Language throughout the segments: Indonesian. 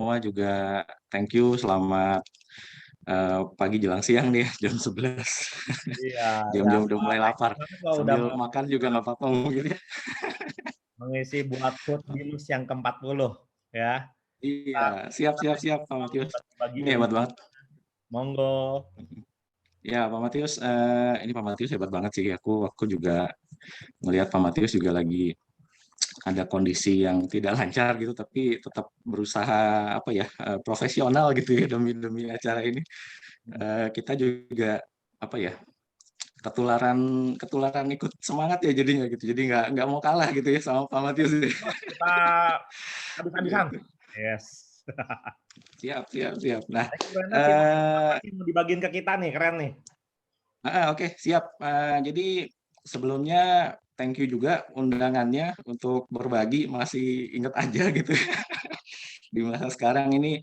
semua juga thank you. Selamat pagi jelang siang nih, jam 11. Iya, ya. Jam-jam udah mulai lapar. Banget kalau udah Sambil mau makan juga nggak apa-apa mungkin ya. mengisi buat food binus yang ke-40 ya. Iya, Ntar siap, kita siap, siap, Pak Matius. bagi-bagi Ini hebat ilmu. banget. Monggo. Ya, Pak Matius, ini Pak Matius hebat banget sih. Aku juga ngelihat Pak Matius juga lagi ada kondisi yang tidak lancar gitu, tapi tetap berusaha apa ya, profesional gitu ya demi demi acara ini. Kita juga apa ya, ketularan ketularan ikut semangat ya jadinya gitu. Jadi nggak mau kalah gitu ya sama Pak Matius. Kita habis-habisan. Gitu. Yes. Siap, siap, siap. Nah, Thank you Brenda, silakan apa eh nih mau dibagiin ke kita nih, keren nih. oke, siap. Jadi sebelumnya thank you juga undangannya untuk berbagi, masih inget aja gitu ya. Di masa sekarang ini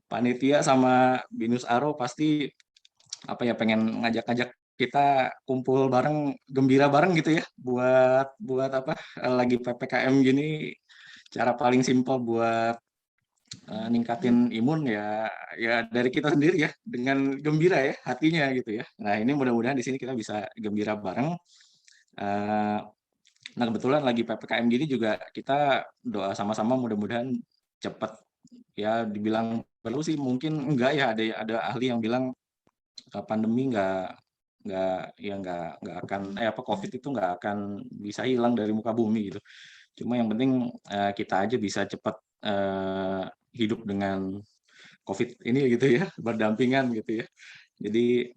panitia sama Binus Aro pasti apa ya, pengen ngajak-ngajak kita kumpul bareng, gembira bareng gitu ya, buat buat apa, lagi PPKM gini, cara paling simpel buat ningkatin imun ya, ya dari kita sendiri ya, dengan gembira ya hatinya gitu ya. Nah ini mudah-mudahan di sini kita bisa gembira bareng. Eh, Nah kebetulan lagi PPKM gini juga kita doa sama-sama mudah-mudahan cepat, ya dibilang perlu sih mungkin enggak ya, ada ahli yang bilang pandemi nggak akan apa COVID itu nggak akan bisa hilang dari muka bumi gitu. Cuma yang penting kita aja bisa cepat eh, hidup dengan COVID ini gitu ya, berdampingan gitu ya. Jadi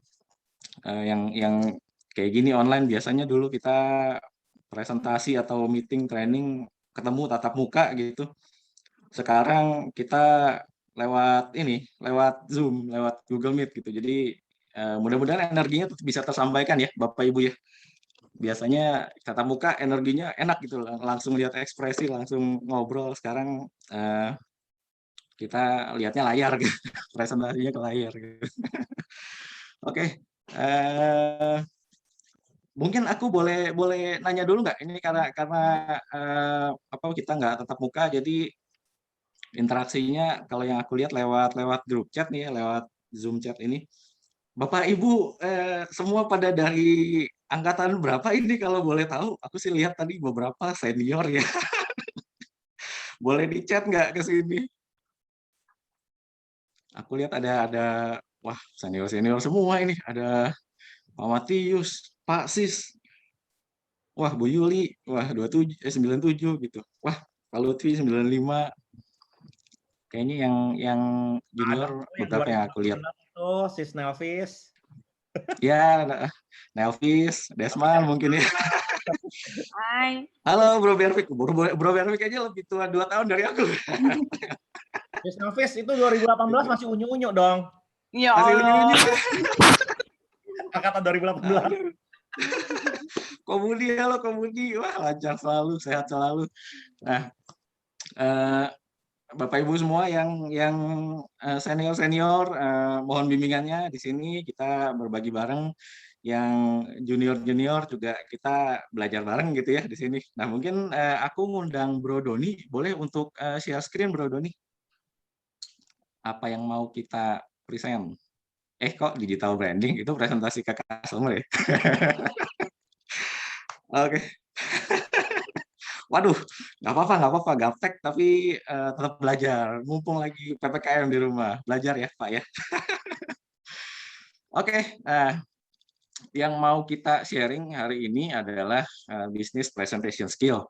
yang kayak gini online biasanya dulu kita presentasi atau meeting training ketemu tatap muka gitu. Sekarang kita lewat ini, lewat Zoom, lewat Google Meet gitu. Jadi mudah-mudahan energinya tetap bisa tersampaikan ya Bapak Ibu ya. Biasanya tatap muka energinya enak gitu, langsung lihat ekspresi, langsung ngobrol. Sekarang kita lihatnya layar gitu, presentasinya ke layar gitu. Oke, eh, mungkin aku boleh boleh nanya dulu nggak? Ini karena apa kita nggak tatap muka, jadi interaksinya kalau yang aku lihat lewat lewat grup chat nih ya, lewat Zoom chat ini. Bapak Ibu semua pada dari angkatan berapa ini kalau boleh tahu? Aku sih lihat tadi beberapa senior ya. Boleh di chat nggak ke sini? Aku lihat ada wah senior senior semua ini. Ada Pak Matius, Pak Sis, wah Bu Yuli, wah 27 97 gitu. Wah Pak Lutfi 95. Kayaknya yang Ada junior tuh yang beberapa yang aku lihat. 2018 tuh, Sis Nelvis. Ya, Nelvis, Desman mungkin ya. Hai. Halo Bro Bervik, Bro Bervik aja lebih tua 2 tahun dari aku. Sis Nelvis itu 2018 masih unyu-unyu dong. Ya Masih Allah. unyu-unyu. Angkatan 2018. Aduh. Komudi, halo Komudi. Wah, lancar selalu, sehat selalu. Nah, eh, Bapak Ibu semua yang senior-senior, mohon bimbingannya di sini kita berbagi bareng. Yang junior-junior juga kita belajar bareng gitu ya di sini. Nah, mungkin aku ngundang Bro Doni, boleh untuk share screen Bro Doni. Apa yang mau kita present? Kok digital branding itu presentasi ke customer ya? Oke. Waduh, nggak apa-apa, gaptek, tapi tetap belajar. Mumpung lagi PPKM di rumah, belajar ya Pak ya. Oke, yang mau kita sharing hari ini adalah business presentation skill.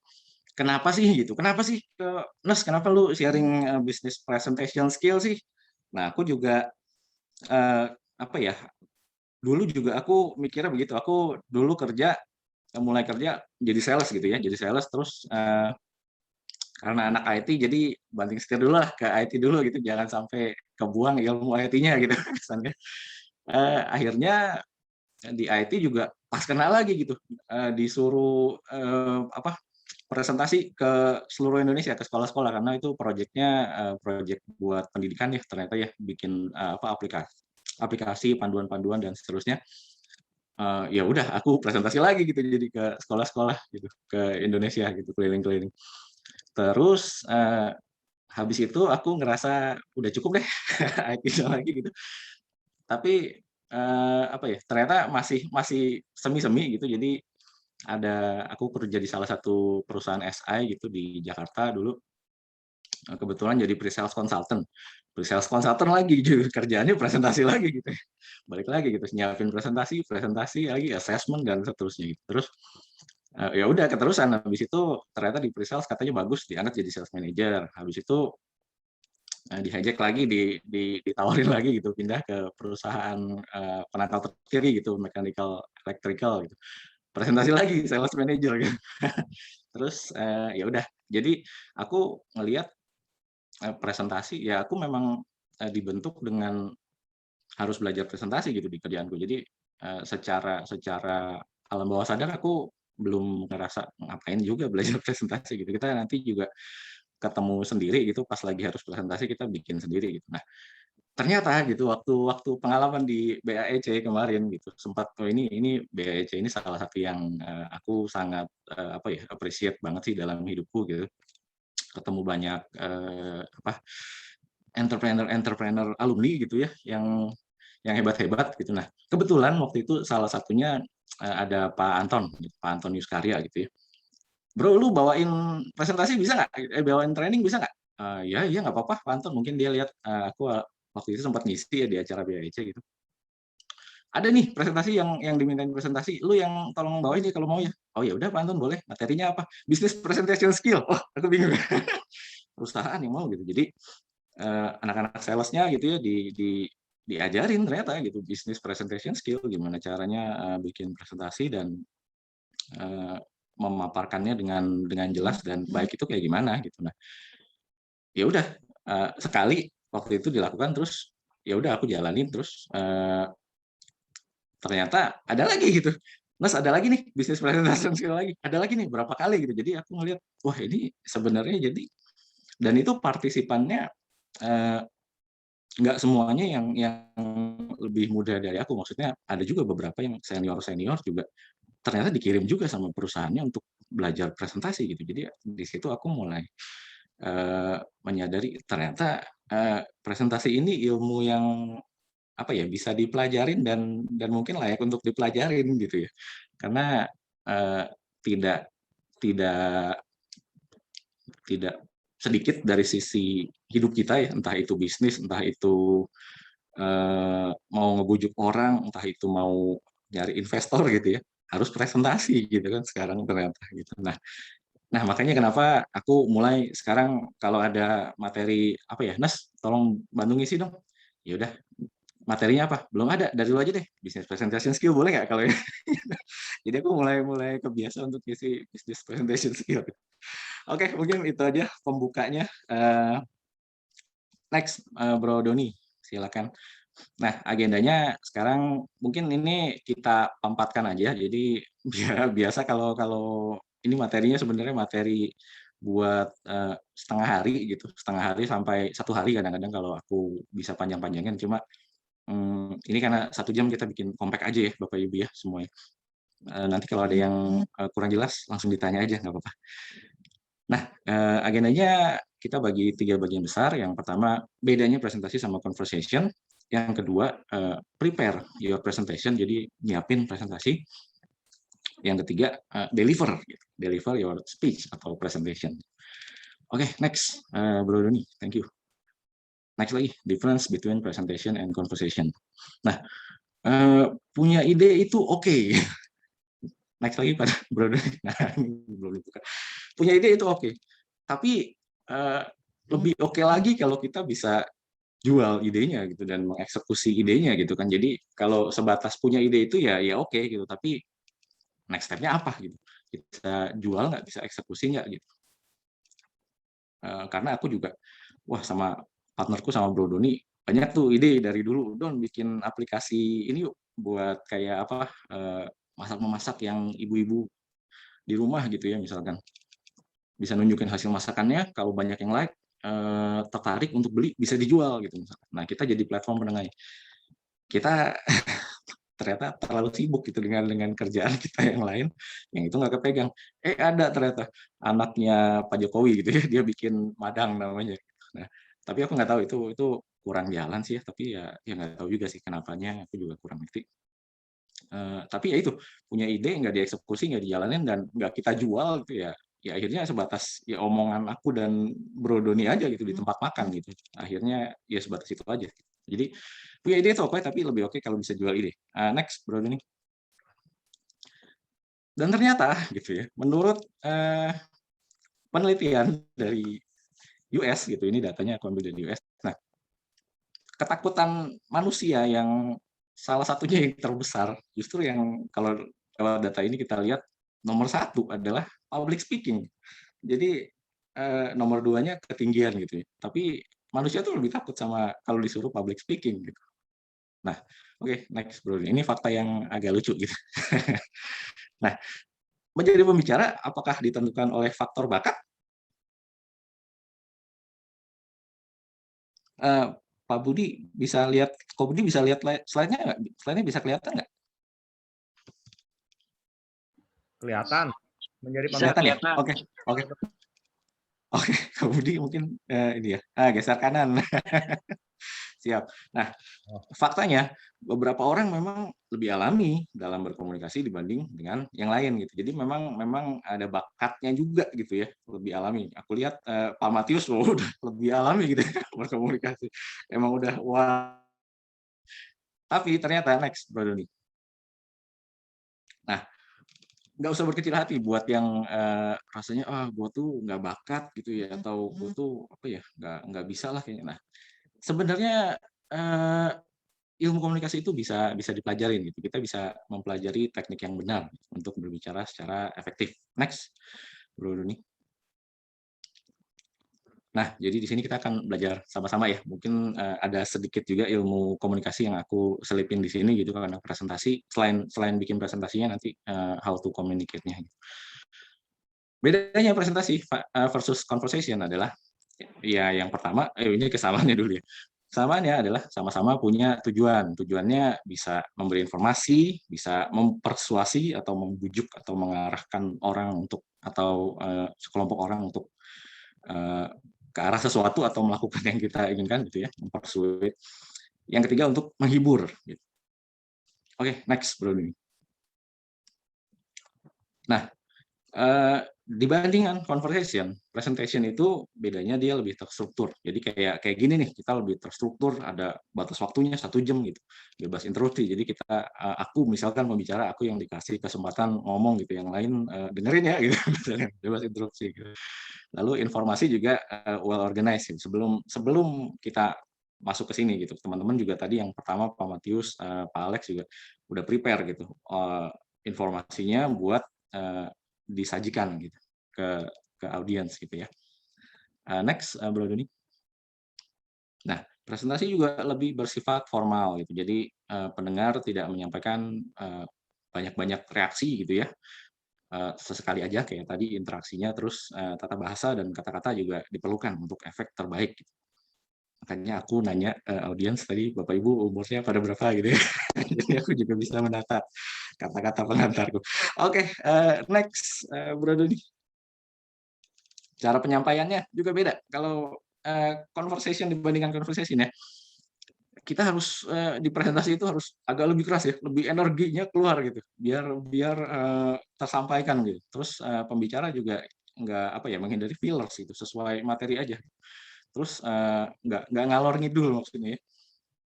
Kenapa sih gitu? Kenapa sih, Nes, kenapa lu sharing business presentation skill sih? Nah, aku juga apa ya? Dulu juga aku mikirnya begitu. Aku dulu mulai kerja jadi sales gitu ya, jadi sales terus karena anak IT jadi banting setir dulu lah ke IT dulu gitu, jangan sampai kebuang ilmu IT-nya gitu kesannya. Akhirnya di IT juga pas kenal lagi gitu, disuruh apa presentasi ke seluruh Indonesia, ke sekolah-sekolah, karena itu proyeknya proyek buat pendidikan ya ternyata ya, bikin apa aplikasi panduan-panduan dan seterusnya. Ya udah aku presentasi lagi gitu, jadi ke sekolah-sekolah gitu, ke Indonesia gitu, keliling-keliling. Terus habis itu aku ngerasa udah cukup deh IT lagi gitu. Tapi apa ya, ternyata masih masih semi-semi gitu. Jadi aku kerja di salah satu perusahaan SI gitu di Jakarta dulu. Kebetulan jadi pre-sales consultant. Pre-sales consultant lagi gitu, kerjaannya presentasi lagi gitu. Balik lagi gitu, nyiapin presentasi, presentasi lagi, assessment dan seterusnya gitu. Terus ya udah keterusan. Habis itu ternyata di pre-sales katanya bagus, diangkat jadi sales manager. Habis itu di-hijack lagi, ditawarin lagi gitu, pindah ke perusahaan penangkal kiri gitu, mechanical electrical gitu. Presentasi lagi sales manager gitu. Terus ya udah, jadi aku ngelihat presentasi ya aku memang dibentuk dengan harus belajar presentasi gitu di kerjaanku. Jadi secara alam bawah sadar aku belum ngerasa ngapain juga belajar presentasi gitu. Kita nanti juga ketemu sendiri gitu pas lagi harus presentasi kita bikin sendiri gitu. Nah, ternyata gitu waktu pengalaman di BAEC kemarin gitu sempat ini BAEC ini salah satu yang aku sangat apa ya appreciate banget sih dalam hidupku gitu. Ketemu banyak entrepreneur alumni gitu ya yang hebat-hebat gitu. Nah, kebetulan waktu itu salah satunya ada Pak Anton, Pak Anton Yuskarya gitu ya. Bro, lu bawain presentasi bisa nggak? Bawain training bisa nggak? Ya, iya nggak apa-apa, Pak Anton. Mungkin dia lihat aku waktu itu sempat ngisi ya di acara BAIC gitu. Ada nih presentasi yang dimintain presentasi, lu yang tolong bawain ya kalau mau ya. Oh ya udah Pak Anton boleh. Materinya apa? Business presentation skill. Oh, aku bingung. Perusahaan yang mau gitu. Jadi anak-anak salesnya gitu ya diajarin ternyata gitu business presentation skill, gimana caranya bikin presentasi dan memaparkannya dengan jelas dan baik itu kayak gimana gitu. Nah, ya udah sekali waktu itu dilakukan terus ya udah aku jalanin terus ternyata ada lagi gitu. Mas ada lagi nih business presentation skill lagi. Ada lagi nih berapa kali gitu. Jadi aku ngeliat wah ini sebenarnya jadi dan itu partisipannya nggak semuanya yang lebih muda dari aku. Maksudnya ada juga beberapa yang senior juga ternyata dikirim juga sama perusahaannya untuk belajar presentasi gitu. Jadi di situ aku mulai menyadari ternyata presentasi ini ilmu yang apa ya bisa dipelajarin dan mungkin layak untuk dipelajarin gitu ya. Karena tidak tidak tidak sedikit dari sisi hidup kita ya, entah itu bisnis, entah itu mau ngebujuk orang, entah itu mau nyari investor gitu ya, harus presentasi gitu kan sekarang ternyata gitu. Nah makanya kenapa aku mulai sekarang kalau ada materi apa ya, Nas, tolong bantu ngisi dong. Ya udah, materinya apa? Belum ada, dari lu aja deh. Business presentation skill boleh nggak kalau ya? Jadi aku mulai kebiasa untuk ngisi business presentation skill. Oke, mungkin itu aja pembukanya. Next, Bro Doni, silakan. Nah, agendanya sekarang mungkin ini kita pampatkan aja. Jadi biasa kalau kalau ini materinya sebenarnya materi buat setengah hari gitu, setengah hari sampai 1 hari kadang-kadang kalau aku bisa panjang-panjangin. Cuma ini karena 1 jam kita bikin compact aja ya, Bapak Ibu ya semuanya. Nanti kalau ada yang kurang jelas langsung ditanya aja, nggak apa-apa. Nah, agendanya kita bagi 3 bagian besar. Yang pertama, bedanya presentasi sama conversation. Yang kedua, prepare your presentation, jadi nyiapin presentasi. Yang ketiga, deliver your speech atau presentation. Oke, next, Bro Doni, thank you. Next lagi, difference between presentation and conversation. Nah, punya ide itu oke. Next lagi pada Bro Doni. Nah, belum dibuka. Punya ide itu oke. Tapi lebih oke lagi kalau kita bisa jual idenya gitu dan mengeksekusi idenya gitu kan. Jadi kalau sebatas punya ide itu ya oke gitu, tapi next step-nya apa gitu. Bisa jual nggak, bisa eksekusi nggak gitu. Karena aku juga wah sama partnerku sama Bro Doni banyak tuh ide dari dulu. Don bikin aplikasi ini yuk buat kayak apa masak-memasak yang ibu-ibu di rumah gitu ya misalkan. Bisa nunjukin hasil masakannya, kalau banyak yang like, tertarik untuk beli, bisa dijual gitu misalkan. Nah, kita jadi platform penengahnya. Kita ternyata terlalu sibuk gitu dengan kerjaan kita yang lain, yang itu nggak kepegang. Ada ternyata anaknya Pak Jokowi gitu ya, dia bikin Madang namanya. Nah, tapi aku nggak tahu itu kurang jalan sih ya, tapi ya nggak tahu juga sih kenapanya, aku juga kurang ngerti. Tapi ya itu, punya ide nggak dieksekusi, nggak dijalanin, dan nggak kita jual gitu ya, ya akhirnya sebatas ya omongan aku dan Bro Doni aja gitu di tempat makan gitu. Akhirnya ya sebatas itu aja. Jadi punya ide itu oke, tapi lebih oke kalau bisa jual ide. Next, Bro Doni. Dan ternyata gitu ya, menurut penelitian dari US gitu, ini datanya aku ambil dari US. Nah, ketakutan manusia yang salah satunya yang terbesar, justru yang kalau data ini kita lihat nomor satu adalah public speaking. Jadi nomor duanya ketinggian gitu ya. Tapi manusia tuh lebih takut sama kalau disuruh public speaking gitu. Nah, oke, next bro. Ini fakta yang agak lucu gitu. Nah, menjadi pembicara apakah ditentukan oleh faktor bakat? Pak Budi bisa lihat, Pak Budi bisa lihat slide-nya nggak? Slide-nya bisa kelihatan nggak? Kelihatan. Menjadi Kelihatan ya? pembicara. Oke, oke. Oke, Kak Budi mungkin ini ya, geser kanan. Siap. Nah, faktanya beberapa orang memang lebih alami dalam berkomunikasi dibanding dengan yang lain gitu. Jadi memang ada bakatnya juga gitu ya, lebih alami. Aku lihat Pak Matius udah lebih alami gitu ya, berkomunikasi. Emang udah wah. Tapi ternyata next Bro Doni. Nah, nggak usah berkecil hati buat yang rasanya gue tuh nggak bakat gitu ya, atau gue tuh apa ya, nggak bisa lah kayaknya. Nah, sebenarnya ilmu komunikasi itu bisa bisa dipelajarin gitu. Kita bisa mempelajari teknik yang benar untuk berbicara secara efektif. Next, Bro Doni. Nah, jadi di sini kita akan belajar sama-sama ya. Mungkin ada sedikit juga ilmu komunikasi yang aku selipin di sini gitu karena presentasi. Selain bikin presentasinya nanti how to communicate-nya. Bedanya presentasi versus conversation adalah ya yang pertama, ini kesamaannya dulu ya. Kesamaannya adalah sama-sama punya tujuan. Tujuannya bisa memberi informasi, bisa mempersuasi atau membujuk atau mengarahkan orang untuk atau sekelompok orang untuk ke arah sesuatu atau melakukan yang kita inginkan gitu ya, mempersuade. Yang ketiga untuk menghibur. Gitu. Oke, next Bro. Nah, dibandingkan conversation, presentation itu bedanya dia lebih terstruktur. Jadi kayak gini nih, kita lebih terstruktur, ada batas waktunya 1 jam gitu, bebas interupsi. Jadi kita, aku misalkan pembicara, aku yang dikasih kesempatan ngomong gitu, yang lain dengerin ya gitu, misalnya bebas interupsi. Gitu. Lalu informasi juga well organized. Gitu. Sebelum kita masuk ke sini gitu, teman-teman juga tadi yang pertama Pak Matius, Pak Alex juga udah prepare gitu informasinya buat disajikan gitu ke audiens gitu ya. Next, Bro Doni. Nah, presentasi juga lebih bersifat formal gitu. Jadi pendengar tidak menyampaikan banyak-banyak reaksi gitu ya. Sesekali aja kayak tadi interaksinya, terus tata bahasa dan kata-kata juga diperlukan untuk efek terbaik. Gitu. Makanya aku nanya audiens tadi, Bapak Ibu umurnya pada berapa gitu ya. Jadi aku juga bisa menata kata-kata pengantarku. Oke, next, Bro Doni. Cara penyampaiannya juga beda. Kalau conversation dibandingkan conversation ya, kita harus di presentasi itu harus agak lebih keras ya, lebih energinya keluar gitu, biar biar tersampaikan gitu. Terus pembicara juga nggak apa ya, menghindari fillers itu, sesuai materi aja. Terus nggak ngalor ngidul maksudnya ya.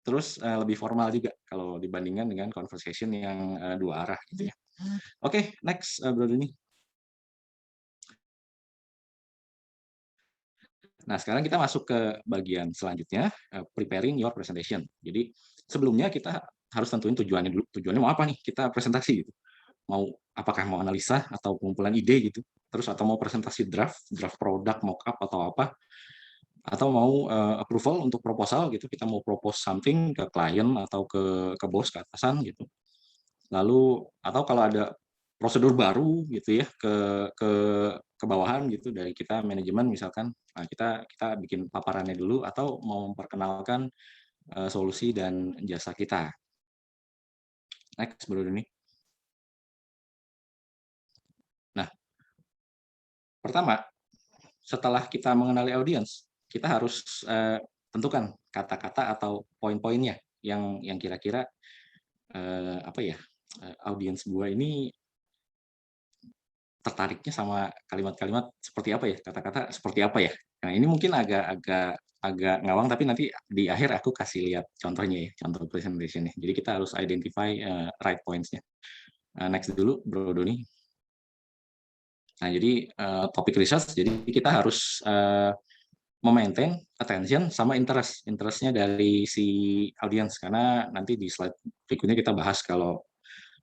Terus lebih formal juga kalau dibandingkan dengan conversation yang dua arah gitu ya. Oke, next Bro Doni. Nah, sekarang kita masuk ke bagian selanjutnya, preparing your presentation. Jadi, sebelumnya kita harus tentuin tujuannya dulu. Tujuannya mau apa nih kita presentasi gitu. Apakah mau analisa atau pengumpulan ide gitu. Terus atau mau presentasi draft produk, mock-up atau apa. Atau mau approval untuk proposal gitu. Kita mau propose something ke klien atau ke bos, ke atasan gitu. Lalu atau kalau ada prosedur baru gitu ya ke bawahan gitu dari kita manajemen misalkan, nah kita bikin paparannya dulu atau mau memperkenalkan solusi dan jasa kita. Next, Bro Doni. Nah, pertama setelah kita mengenali audiens, kita harus tentukan kata-kata atau poin-poinnya yang kira-kira audiens gua ini tertariknya sama kalimat-kalimat seperti apa ya, kata-kata seperti apa ya. Nah, ini mungkin agak ngawang, tapi nanti di akhir aku kasih lihat contohnya ya, contoh presentation-nya. Jadi kita harus identify right points-nya. Next dulu, Bro Doni. Nah, jadi topik research, jadi kita harus memaintain attention sama interest-nya dari si audience, karena nanti di slide berikutnya kita bahas kalau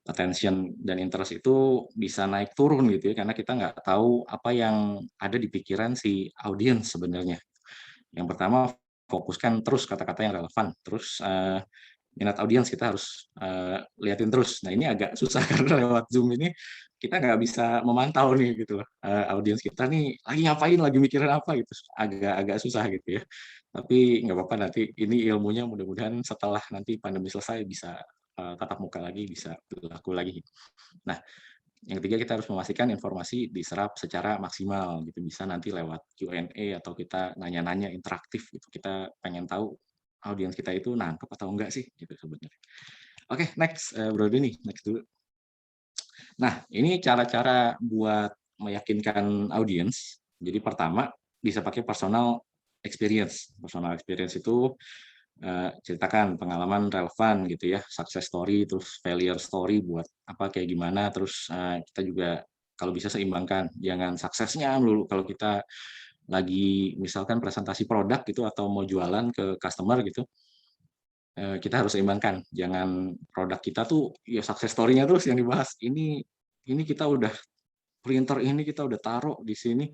attention dan interest itu bisa naik turun gitu ya, karena kita nggak tahu apa yang ada di pikiran si audience sebenarnya. Yang pertama, fokuskan terus kata-kata yang relevan, terus minat audiens kita harus liatin terus. Nah, ini agak susah karena lewat Zoom ini kita nggak bisa memantau nih gitu loh, audiens kita nih lagi ngapain, lagi mikirin apa gitu, agak susah gitu ya. Tapi nggak apa-apa, nanti ini ilmunya mudah-mudahan setelah nanti pandemi selesai bisa tatap muka lagi, bisa berlaku lagi. Nah, yang ketiga kita harus memastikan informasi diserap secara maksimal gitu, bisa nanti lewat Q&A atau kita nanya-nanya interaktif gitu. Kita pengen tahu audiens kita itu nangkep atau enggak sih gitu sebenarnya. Oke, next Bro Deni, next dulu. Nah, ini cara-cara buat meyakinkan audiens. Jadi pertama bisa pakai personal experience. Personal experience itu ceritakan pengalaman relevan gitu ya, success story, terus failure story buat apa kayak gimana, terus kita juga kalau bisa seimbangkan, jangan suksesnya melulu. Kalau kita lagi misalkan presentasi produk gitu atau mau jualan ke customer gitu, kita harus seimbangkan, jangan produk kita tuh ya success story-nya terus yang dibahas. Ini kita udah printer ini kita udah taruh di sini,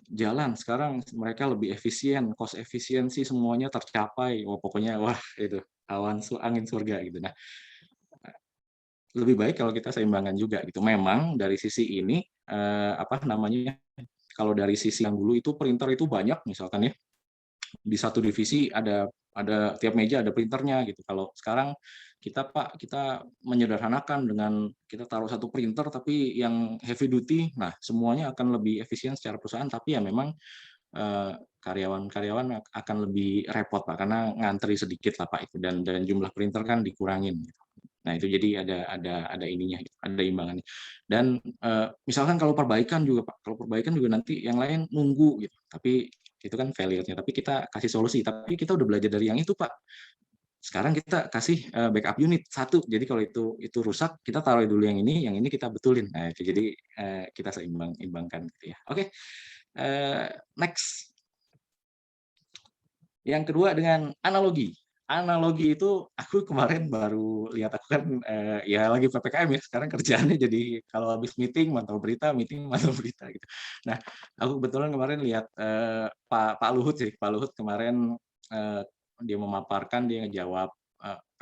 jalan sekarang mereka lebih efisien, cost efisiensi semuanya tercapai. Pokoknya wah itu angin surga gitu. Nah, lebih baik kalau kita seimbangkan juga gitu. Memang dari sisi ini kalau dari sisi yang dulu itu printer itu banyak misalkan ya, di satu divisi ada tiap meja ada printernya gitu. Kalau sekarang kita menyederhanakan dengan kita taruh satu printer tapi yang heavy duty. Nah, semuanya akan lebih efisien secara perusahaan, tapi ya memang karyawan-karyawan akan lebih repot Pak, karena ngantri sedikit lah Pak itu, dan jumlah printer kan dikurangin gitu. Nah, itu jadi ada ininya, ada imbangannya. Dan misalkan kalau perbaikan juga Pak, kalau perbaikan juga nanti yang lain nunggu gitu. Tapi itu kan failure-nya, tapi kita kasih solusi. Tapi kita udah belajar dari yang itu Pak. Sekarang kita kasih backup unit satu. Jadi kalau itu rusak, kita taruh dulu yang ini kita betulin. Nah, itu jadi kita seimbangkan gitu ya. Oke. Next. Yang kedua dengan analogi. Analogi itu aku kemarin baru lihat, aku kan ya lagi PPKM ya, sekarang kerjaannya jadi kalau habis meeting mantau berita gitu. Nah, aku kebetulan kemarin lihat Pak Luhut sih, Pak Luhut kemarin dia memaparkan, dia ngejawab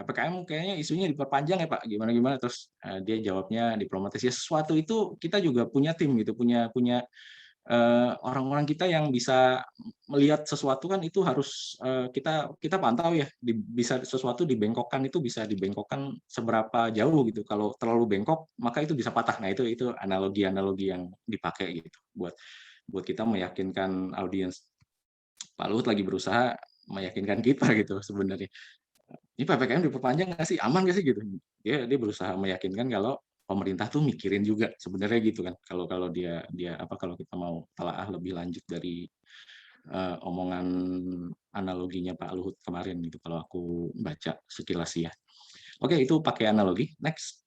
PPKM kayaknya isunya diperpanjang ya Pak, gimana terus dia jawabnya diplomatis ya, sesuatu itu kita juga punya tim gitu, punya orang-orang kita yang bisa melihat sesuatu kan itu harus kita pantau ya, bisa sesuatu dibengkokkan itu bisa dibengkokkan seberapa jauh gitu. Kalau terlalu bengkok maka itu bisa patah. Nah, itu analogi yang dipakai gitu buat kita meyakinkan audiens. Pak Luhut lagi berusaha meyakinkan kita gitu sebenarnya. Ini PPKM diperpanjang nggak sih? Aman nggak sih gitu? Dia berusaha meyakinkan kalau pemerintah tuh mikirin juga sebenarnya gitu kan. Kalau dia kalau kita mau telaah lebih lanjut dari omongan analoginya Pak Luhut kemarin gitu, kalau aku baca sekilas ya. Oke, itu pakai analogi. Next.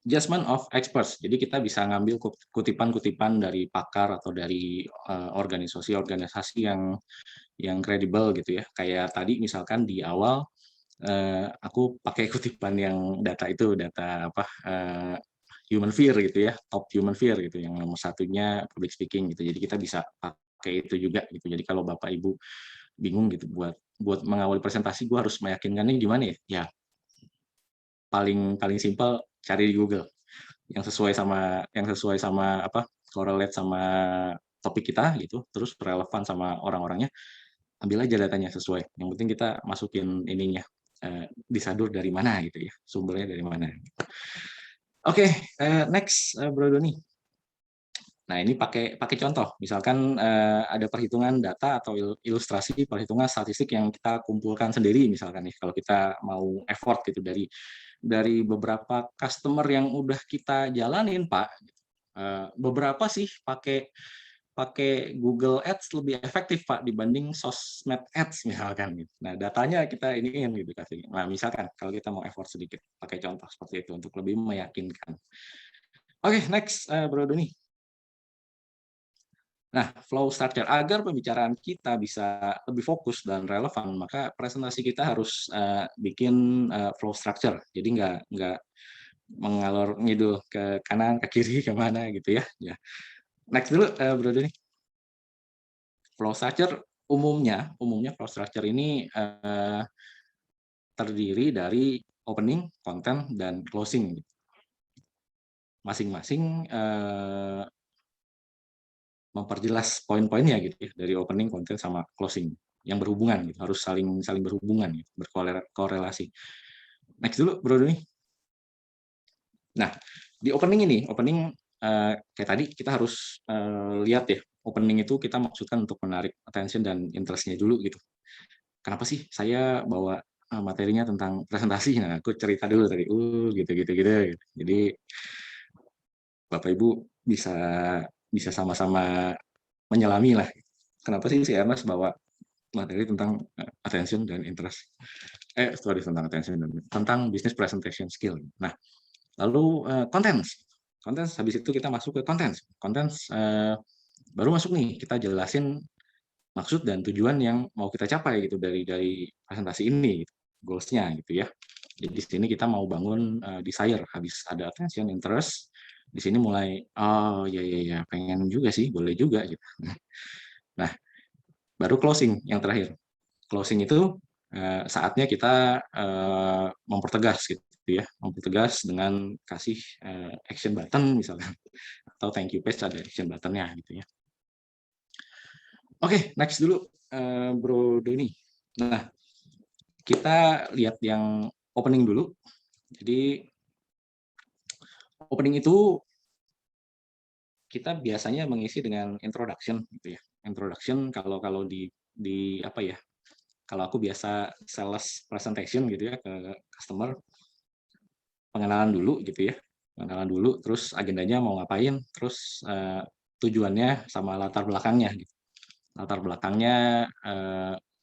Judgment of experts. Jadi kita bisa ngambil kutipan-kutipan dari pakar atau dari organisasi-organisasi yang kredibel gitu ya. Kayak tadi misalkan di awal aku pakai kutipan yang data human fear gitu ya, top human fear gitu, yang nomor satunya public speaking gitu. Jadi kita bisa pakai itu juga gitu. Jadi kalau Bapak Ibu bingung gitu buat mengawali presentasi, gue harus meyakinkannya gimana ya? Ya paling simpel, cari di Google yang sesuai sama correlate sama topik kita gitu, terus relevan sama orang-orangnya, ambil aja datanya sesuai. Yang penting kita masukin ininya, disadur dari mana gitu ya, sumbernya dari mana. Oke, next Bro Doni. Nah, ini pakai contoh. Misalkan ada perhitungan data atau ilustrasi perhitungan statistik yang kita kumpulkan sendiri misalkan nih kalau kita mau effort gitu dari beberapa customer yang udah kita jalanin, Pak. Beberapa sih pakai Google Ads lebih efektif, Pak, dibanding sosmed ads misalkan gitu. Nah, datanya kita iniin gitu kasih. Nah, misalkan kalau kita mau effort sedikit pakai contoh seperti itu untuk lebih meyakinkan. Oke, next Bro Doni. Nah, flow structure. Agar pembicaraan kita bisa lebih fokus dan relevan, maka presentasi kita harus bikin flow structure. Jadi nggak mengalor ngidul ke kanan, ke kiri, kemana gitu ya. Next dulu, Bro Doni. Flow structure umumnya flow structure ini terdiri dari opening, content, dan closing. Masing-masing memperjelas poin-poinnya gitu ya dari opening, content sama closing yang berhubungan gitu, harus saling berhubungan gitu, berkorelasi. Next dulu Bro Doni. Nah, di opening kayak tadi kita harus lihat ya, opening itu kita maksudkan untuk menarik attention dan interest-nya dulu gitu. Kenapa sih saya bawa materinya tentang presentasi? Nah, aku cerita dulu tadi, gitu. Jadi Bapak Ibu bisa sama-sama menyelami lah. Kenapa sih si Ernest bawa materi tentang attention dan interest? Tentang attention dan tentang business presentation skill. Nah, lalu contents. Habis itu kita masuk ke contents. Baru masuk nih, kita jelasin maksud dan tujuan yang mau kita capai gitu dari presentasi ini, gitu. Goals-nya gitu ya. Jadi di sini kita mau bangun desire, habis ada attention, interest, di sini mulai ya pengen juga sih, boleh juga gitu. Nah, baru closing yang terakhir. Closing itu saatnya kita mempertegas gitu ya, mempertegas dengan kasih action button misalnya, atau thank you page ada action buttonnya gitu ya. Oke, next dulu Bro Doni. Nah, kita lihat yang opening dulu. Jadi opening itu kita biasanya mengisi dengan introduction gitu ya. Introduction kalau di apa ya? Kalau aku biasa sales presentation gitu ya ke customer, pengenalan dulu gitu ya. Pengenalan dulu, terus agendanya mau ngapain, terus tujuannya sama latar belakangnya gitu. Latar belakangnya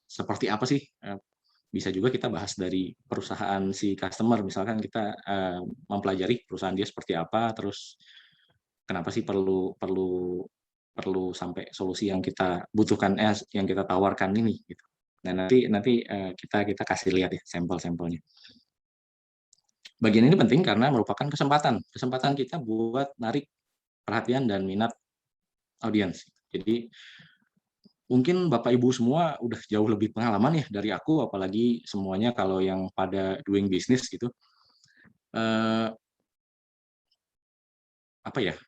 seperti apa sih? Bisa juga kita bahas dari perusahaan si customer, misalkan kita mempelajari perusahaan dia seperti apa, terus kenapa sih perlu sampai solusi yang kita butuhkan, yang kita tawarkan ini gitu. Nah, nanti kita kasih lihat ya sampel-sampelnya. Bagian ini penting karena merupakan kesempatan kita buat narik perhatian dan minat audiens. Jadi mungkin Bapak Ibu semua udah jauh lebih pengalaman ya dari aku, apalagi semuanya kalau yang pada doing business gitu. Apa ya?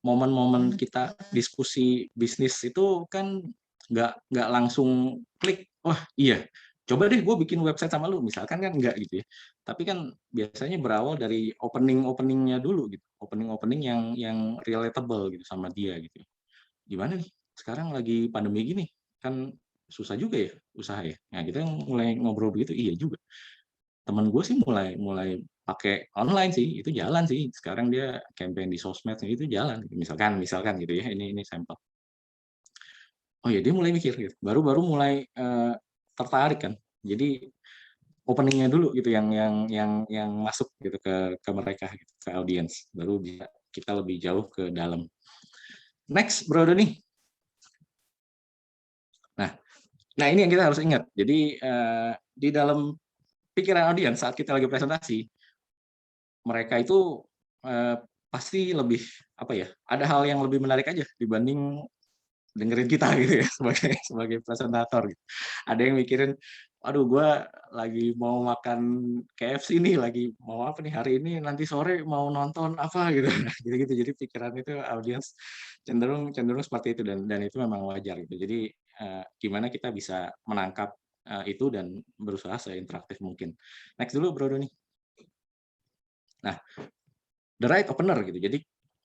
Momen-momen kita diskusi bisnis itu kan nggak langsung klik, wah iya, coba deh gue bikin website sama lu, misalkan kan nggak gitu ya. Tapi kan biasanya berawal dari openingnya dulu gitu, opening yang relatable gitu sama dia gitu. Gimana nih? Sekarang lagi pandemi gini, kan susah juga ya usaha ya. Nah kita mulai ngobrol begitu, iya juga. Temen gue sih mulai pakai online sih, itu jalan sih. Sekarang dia campaign di sosmed itu jalan. Misalkan gitu ya, ini sampel. Oh ya dia mulai mikir gitu. Baru mulai tertarik kan. Jadi openingnya dulu gitu yang masuk gitu ke mereka gitu, ke audiens. Baru bisa kita lebih jauh ke dalam. Next, Bro Doni. Nah ini yang kita harus ingat. Jadi di dalam pikiran audiens saat kita lagi presentasi, mereka itu pasti lebih apa ya? Ada hal yang lebih menarik aja dibanding dengerin kita gitu ya sebagai presentator. Gitu. Ada yang mikirin, aduh gue lagi mau makan KFC nih, lagi mau apa nih hari ini, nanti sore mau nonton apa gitu. Gitu. Jadi pikiran itu audiens cenderung seperti itu dan itu memang wajar gitu. Jadi gimana kita bisa menangkap itu dan berusaha seinteraktif mungkin. Next dulu Bro Doni. Nah, the right opener gitu. Jadi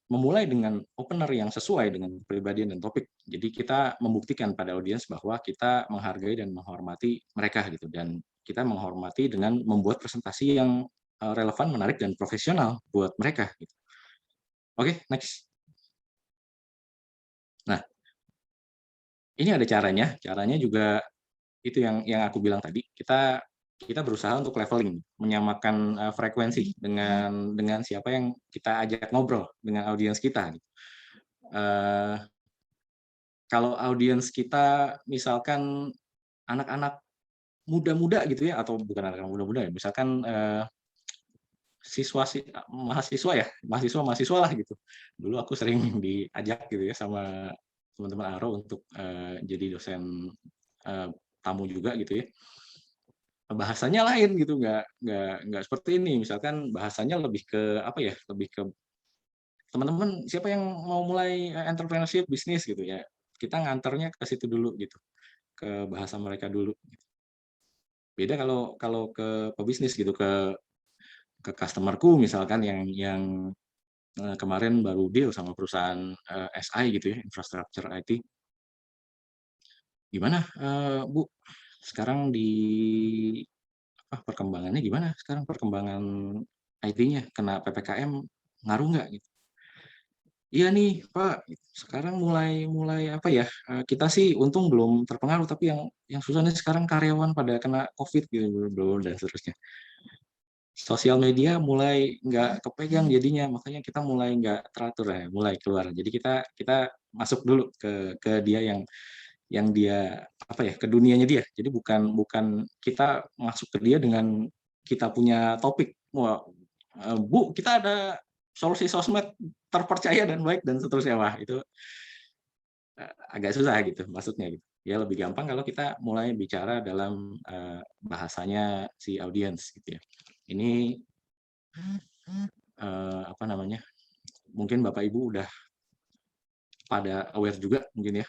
memulai dengan opener yang sesuai dengan kepribadian dan topik. Jadi kita membuktikan pada audiens bahwa kita menghargai dan menghormati mereka gitu, dan kita menghormati dengan membuat presentasi yang relevan, menarik dan profesional buat mereka gitu. Oke, next. Nah, ini ada caranya. Caranya juga itu yang aku bilang tadi. Kita berusaha untuk leveling, menyamakan frekuensi dengan siapa yang kita ajak ngobrol dengan audiens kita. Gitu. Kalau audiens kita misalkan anak-anak muda-muda gitu ya, atau bukan anak-anak muda-muda ya, misalkan mahasiswa lah gitu. Dulu aku sering diajak gitu ya sama teman-teman Aro untuk jadi dosen tamu juga gitu ya. Bahasanya lain gitu, nggak seperti ini. Misalkan bahasanya lebih ke apa ya, lebih ke teman-teman siapa yang mau mulai entrepreneurship bisnis gitu ya. Kita nganternya ke situ dulu gitu, ke bahasa mereka dulu. Beda kalau ke pebisnis gitu, ke customerku misalkan yang kemarin baru deal sama perusahaan SI gitu ya, infrastructure IT. Gimana Bu? Sekarang perkembangannya gimana? Sekarang perkembangan IT-nya kena PPKM ngaruh nggak gitu? Iya nih Pak, sekarang mulai apa ya? Kita sih untung belum terpengaruh, tapi yang susah nih sekarang karyawan pada kena COVID gitu, dan seterusnya. Sosial media mulai nggak kepegang jadinya, makanya kita mulai nggak teratur ya, mulai keluar. Jadi kita masuk dulu ke dia yang dia apa ya, ke dunianya dia. Jadi bukan kita masuk ke dia dengan kita punya topik. Wah, Bu, kita ada solusi sosmed terpercaya dan baik dan seterusnya. Wah, itu agak susah gitu maksudnya gitu. Ya lebih gampang kalau kita mulai bicara dalam bahasanya si audiens gitu ya. Ini apa namanya? Mungkin Bapak Ibu udah pada aware juga mungkin ya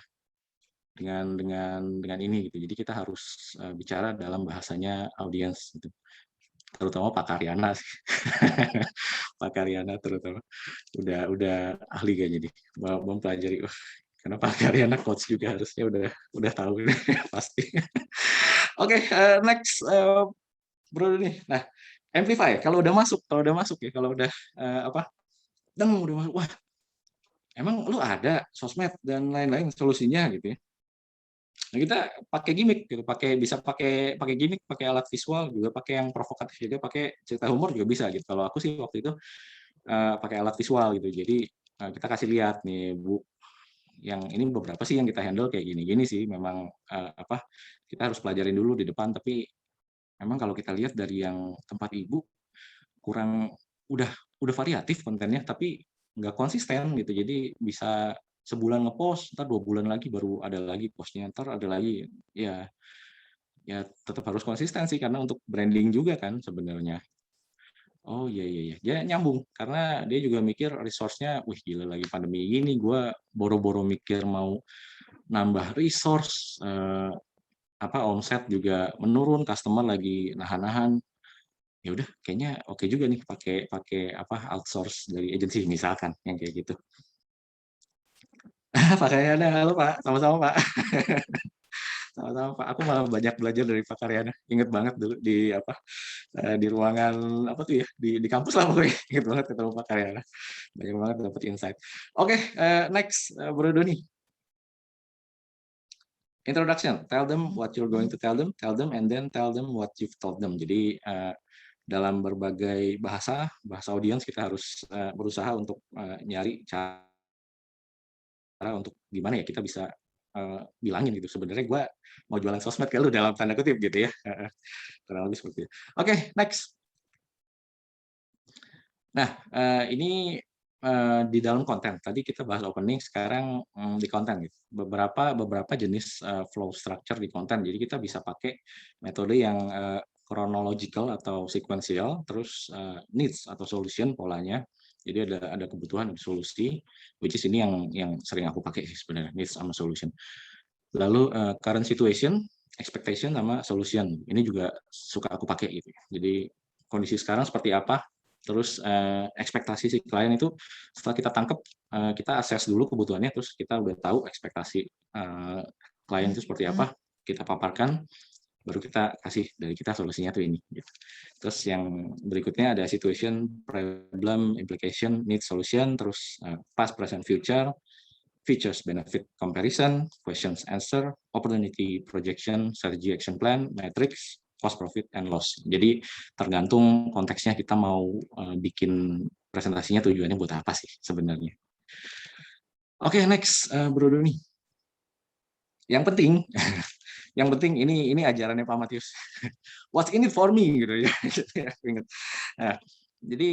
dengan ini gitu. Jadi kita harus bicara dalam bahasanya audiens gitu. Terutama Pak Karyana sih. Pak Karyana terutama udah ahli kayaknya jadi mempelajari. Karena Pak Karyana coach juga harusnya udah tahu pasti. Oke, next bro nih. Nah, amplify kalau udah masuk ya, kalau udah apa? Udah masuk. Wah, emang lu ada sosmed dan lain-lain solusinya gitu ya. Nah, kita pakai gimmick gitu, bisa pakai gimmick, pakai alat visual juga, pakai yang provokatif juga, pakai cerita humor juga bisa gitu. Kalau aku sih waktu itu pakai alat visual gitu. Jadi kita kasih lihat nih Bu, yang ini beberapa sih yang kita handle kayak gini-gini sih. Memang apa, kita harus pelajarin dulu di depan, tapi memang kalau kita lihat dari yang tempat Ibu kurang, udah variatif kontennya, tapi nggak konsisten gitu. Jadi bisa sebulan ngepost, ntar 2 bulan lagi baru ada lagi postnya, ntar ada lagi. Ya tetap harus konsisten sih, karena untuk branding juga kan sebenarnya. Oh iya, dia nyambung karena dia juga mikir resource-nya, wih gila lagi pandemi gini, gue boro-boro mikir mau nambah resource, omset juga menurun, customer lagi nahan-nahan. Ya udah, kayaknya oke juga nih pakai outsource dari agensi misalkan yang kayak gitu. Pak Karyana, halo Pak, sama-sama Pak. Sama-sama Pak. Aku malah banyak belajar dari Pak Karyana. Ingat banget dulu di ruangan apa tuh ya, di kampus lah pokoknya. Ingat banget ketemu Pak Karyana. Banyak banget dapat insight. Oke, next Bro Doni. Introduction. Tell them what you're going to tell them, and then tell them what you've told them. Jadi dalam berbagai bahasa audiens kita harus berusaha untuk nyari cara untuk gimana ya kita bisa bilangin gitu, sebenarnya gue mau jualan sosmed ke lu dalam tanda kutip gitu ya. Kurang lebih seperti itu. Oke, next. Nah, ini di dalam konten. Tadi kita bahas opening, sekarang di konten gitu. Beberapa jenis flow structure di konten. Jadi kita bisa pakai metode yang chronological atau sequential, terus needs atau solution polanya. Jadi ada kebutuhan, ada solusi, which is ini yang sering aku pakai sih sebenarnya, needs sama solution. Lalu current situation, expectation sama solution. Ini juga suka aku pakai gitu. Jadi kondisi sekarang seperti apa, terus ekspektasi si klien itu setelah kita tangkap, kita assess dulu kebutuhannya, terus kita udah tahu ekspektasi klien itu seperti apa, kita paparkan, baru kita kasih dari kita solusinya tuh ini. Gitu. Terus yang berikutnya ada situation, problem, implication, need, solution, terus past, present, future, features, benefit, comparison, questions, answer, opportunity, projection, strategy, action plan, matrix, cost, profit, and loss. Jadi tergantung konteksnya kita mau bikin presentasinya tujuannya buat apa sih sebenarnya. Oke, next, Bro Doni. Yang penting, yang penting ini ajarannya Pak Matius. What's in it for me gitu ya. Nah, jadi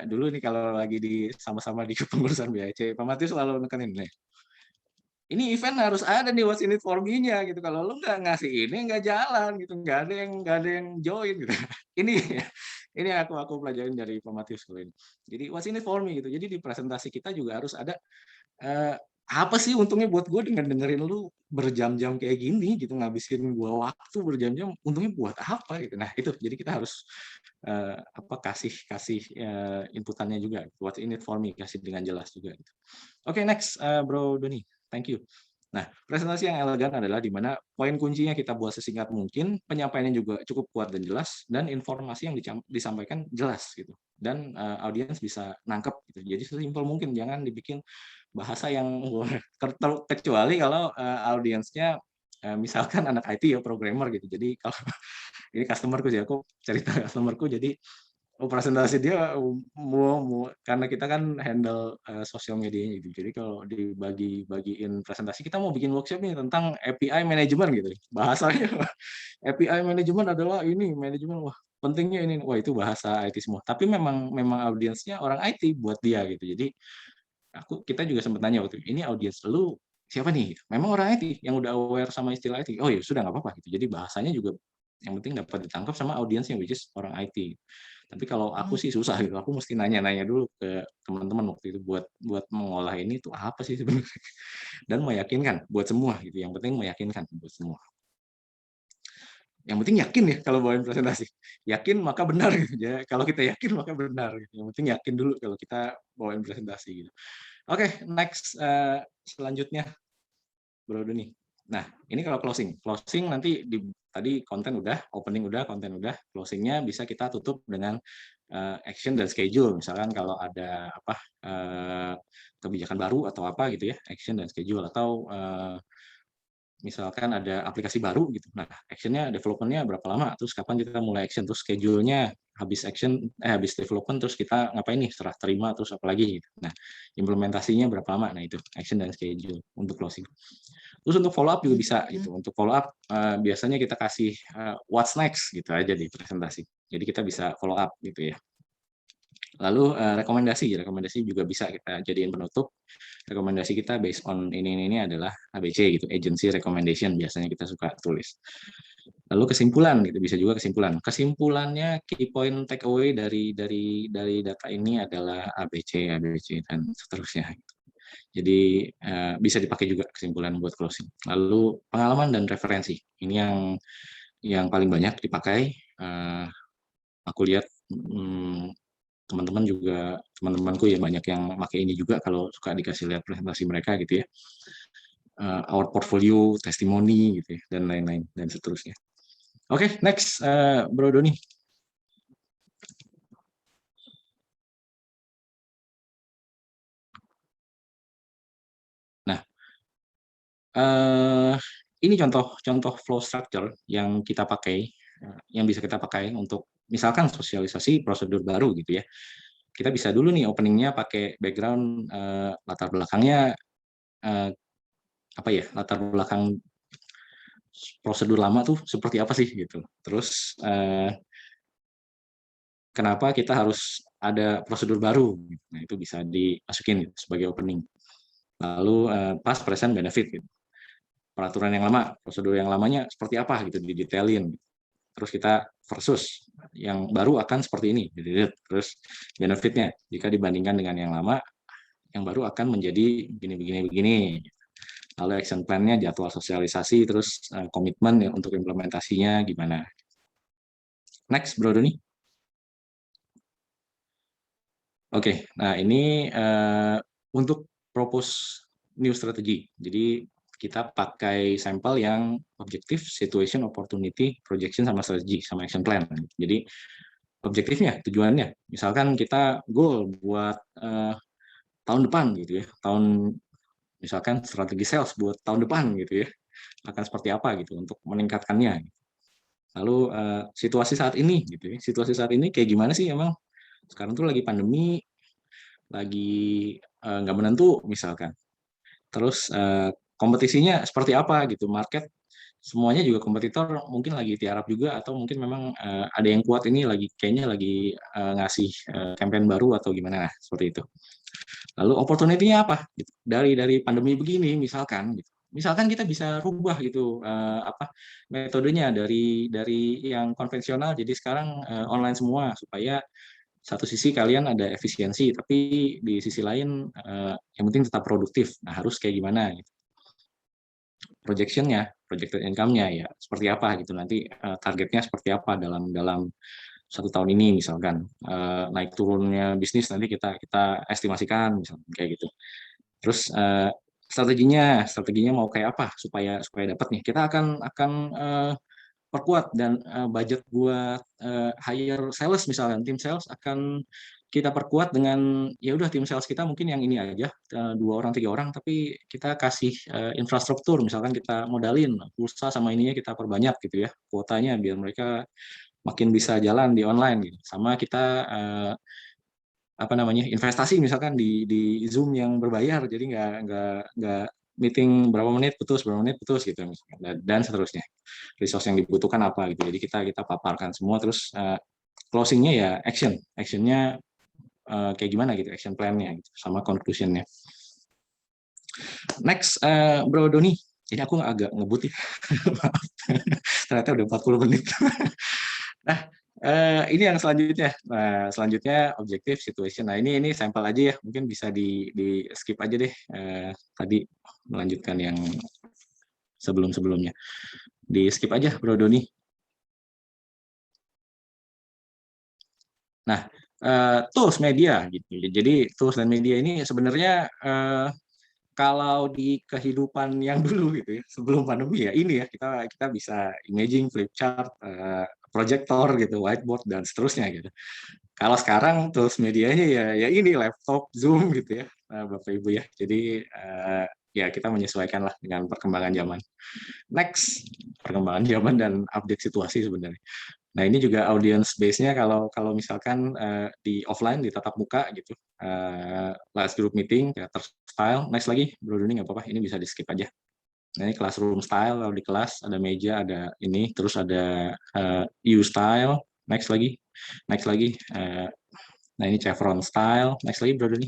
dulu nih kalau lagi sama-sama di kepengurusan BAC, Pak Matius selalu nekenin nih. Ini event harus ada nih what's in it for me-nya gitu. Kalau lu nggak ngasih ini nggak jalan gitu, nggak ada yang join gitu. Ini aku pelajarin dari Pak Matius kalau ini. Jadi what's in it for me gitu. Jadi di presentasi kita juga harus ada apa sih untungnya buat gue dengan dengerin lu berjam-jam kayak gini gitu, ngabisin gue waktu berjam-jam, untungnya buat apa gitu. Nah itu jadi kita harus kasih inputannya juga, what's in it for me, kasih dengan jelas juga gitu. Oke, next, Bro Doni, thank you. Nah, presentasi yang elegan adalah di mana poin kuncinya kita buat sesingkat mungkin, penyampaiannya juga cukup kuat dan jelas, dan informasi yang disampaikan jelas gitu, dan audiens bisa nangkep gitu. Jadi sesimpel mungkin, jangan dibikin bahasa yang kecuali kalau audiensnya misalkan anak IT ya, programmer gitu. Jadi kalau ini customerku sih, aku cerita customerku, jadi presentasi dia karena kita kan handle sosial medianya gitu. Jadi kalau bagiin presentasi, kita mau bikin workshop nih tentang API management gitu. Bahasanya API management adalah ini, manajemen wah pentingnya ini. Wah, itu bahasa IT semua. Tapi memang audiensnya orang IT buat dia gitu. Jadi kita juga sempat nanya waktu ini audiens lu siapa nih? Memang orang IT yang udah aware sama istilah IT. Oh ya sudah nggak apa-apa gitu. Jadi bahasanya juga yang penting dapat ditangkap sama audiensnya, which is orang IT. Tapi kalau aku sih susah gitu. Aku mesti nanya-nanya dulu ke teman-teman waktu itu buat mengolah ini tuh apa sih sebenarnya. Dan meyakinkan buat semua gitu. Yang penting meyakinkan buat semua. Yang penting yakin ya kalau bawain presentasi. Yakin maka benar gitu. Ya, kalau kita yakin maka benar gitu. Yang penting yakin dulu kalau kita bawain presentasi gitu. Oke, next, selanjutnya Bro Doni. Nah, ini kalau closing. Closing nanti tadi konten udah, opening udah, konten udah, closingnya bisa kita tutup dengan action dan schedule. Misalkan kalau ada kebijakan baru atau apa gitu ya, action dan schedule, atau misalkan ada aplikasi baru gitu. Nah, actionnya, development-nya berapa lama, terus kapan kita mulai action, terus schedule-nya habis habis development, terus kita ngapain nih, serah terima, terus apa lagi gitu. Nah, implementasinya berapa lama, nah itu action dan schedule untuk closing. Terus untuk follow up juga bisa gitu. Untuk follow up biasanya kita kasih what's next gitu aja di presentasi. Jadi kita bisa follow up gitu ya. Lalu rekomendasi juga bisa kita jadiin penutup. Rekomendasi kita based on ini adalah ABC gitu, agency recommendation biasanya kita suka tulis. Lalu kesimpulan gitu, bisa juga kesimpulan. Kesimpulannya key point take away dari data ini adalah ABC dan seterusnya. Gitu. Jadi bisa dipakai juga kesimpulan buat closing. Lalu pengalaman dan referensi. Ini yang paling banyak dipakai. Aku lihat teman-temanku ya banyak yang pakai ini juga kalau suka dikasih lihat presentasi mereka gitu ya, our portfolio, testimoni gitu ya, dan lain-lain dan seterusnya. Oke, next, Bro Doni. Nah, ini contoh flow structure yang kita pakai, yang bisa kita pakai untuk misalkan sosialisasi prosedur baru gitu ya. Kita bisa dulu nih openingnya pakai background latar belakangnya latar belakang prosedur lama tuh seperti apa sih gitu. Terus kenapa kita harus ada prosedur baru? Nah itu bisa dimasukin gitu, sebagai opening. Lalu past, present, benefit gitu. Peraturan yang lama, prosedur yang lamanya seperti apa gitu, didetailin. Terus kita versus yang baru akan seperti ini. Terus benefitnya jika dibandingkan dengan yang lama, yang baru akan menjadi begini. Lalu action plan-nya, jadwal sosialisasi, terus komitmen ya, untuk implementasinya gimana. Next, Bro Doni. Oke, nah ini untuk propose new strategy. Jadi kita pakai sampel yang objektif, situation, opportunity, projection, sama strategi, sama action plan. Jadi objektifnya, tujuannya, misalkan kita goal buat tahun depan gitu ya, misalkan strategi sales buat tahun depan gitu ya, akan seperti apa gitu untuk meningkatkannya. Lalu situasi saat ini gitu ya, situasi saat ini kayak gimana sih emang? Sekarang tuh lagi pandemi, lagi nggak menentu misalkan. Terus kompetisinya seperti apa gitu, market semuanya juga kompetitor mungkin lagi tiarap juga, atau mungkin memang ada yang kuat ini lagi kayaknya lagi ngasih campaign baru atau gimana, nah, seperti itu. Lalu opportunity-nya apa? Gitu. Dari pandemi begini misalkan gitu. Misalkan kita bisa rubah gitu apa metodenya dari yang konvensional jadi sekarang online semua, supaya satu sisi kalian ada efisiensi, tapi di sisi lain yang penting tetap produktif. Nah, harus kayak gimana gitu. Projection-nya, projected income-nya ya seperti apa gitu, nanti targetnya seperti apa dalam dalam 1 tahun ini misalkan. Naik turunnya bisnis nanti kita estimasikan misalkan kayak gitu. Terus strateginya mau kayak apa supaya supaya dapat nih. Kita akan perkuat dan budget buat hire sales misalkan, tim sales akan kita perkuat dengan ya udah tim sales kita mungkin yang ini aja 2 orang 3 orang, tapi kita kasih infrastruktur, misalkan kita modalin pulsa sama ininya kita perbanyak gitu ya kuotanya biar mereka makin bisa jalan di online gitu. Sama kita apa namanya investasi misalkan di Zoom yang berbayar, jadi nggak meeting berapa menit putus gitu misalkan, dan seterusnya. Resource yang dibutuhkan apa gitu, jadi kita paparkan semua, terus closingnya ya actionnya kayak gimana gitu, action plan-nya gitu, sama conclusion-nya. Next, Bro Doni, ini aku agak ngebut ya. Maaf. Ternyata udah 40 menit. Nah, ini yang selanjutnya. Nah, selanjutnya objektif situation. Nah, ini sampel aja ya. Mungkin bisa di skip aja deh. Tadi melanjutkan yang sebelum-sebelumnya. Di skip aja, Bro Doni. Nah, tools media gitu. Jadi tools dan media ini sebenarnya kalau di kehidupan yang dulu gitu ya, sebelum pandemi ya ini ya kita bisa imaging, flip chart, projector gitu, whiteboard dan seterusnya gitu. Kalau sekarang tools medianya ya ini laptop, Zoom gitu ya, Bapak Ibu ya. Jadi ya kita menyesuaikan lah dengan perkembangan zaman. Next, perkembangan zaman dan update situasi sebenarnya. Nah, ini juga audience base-nya kalau kalau misalkan di offline, di tatap muka gitu, last group meeting, theater style. Next lagi, Bro Doni nggak apa-apa, ini bisa di skip aja. Nah, ini classroom style, kalau di kelas ada meja, ada ini, terus ada U style, next lagi, nah ini chevron style, next lagi Bro Doni.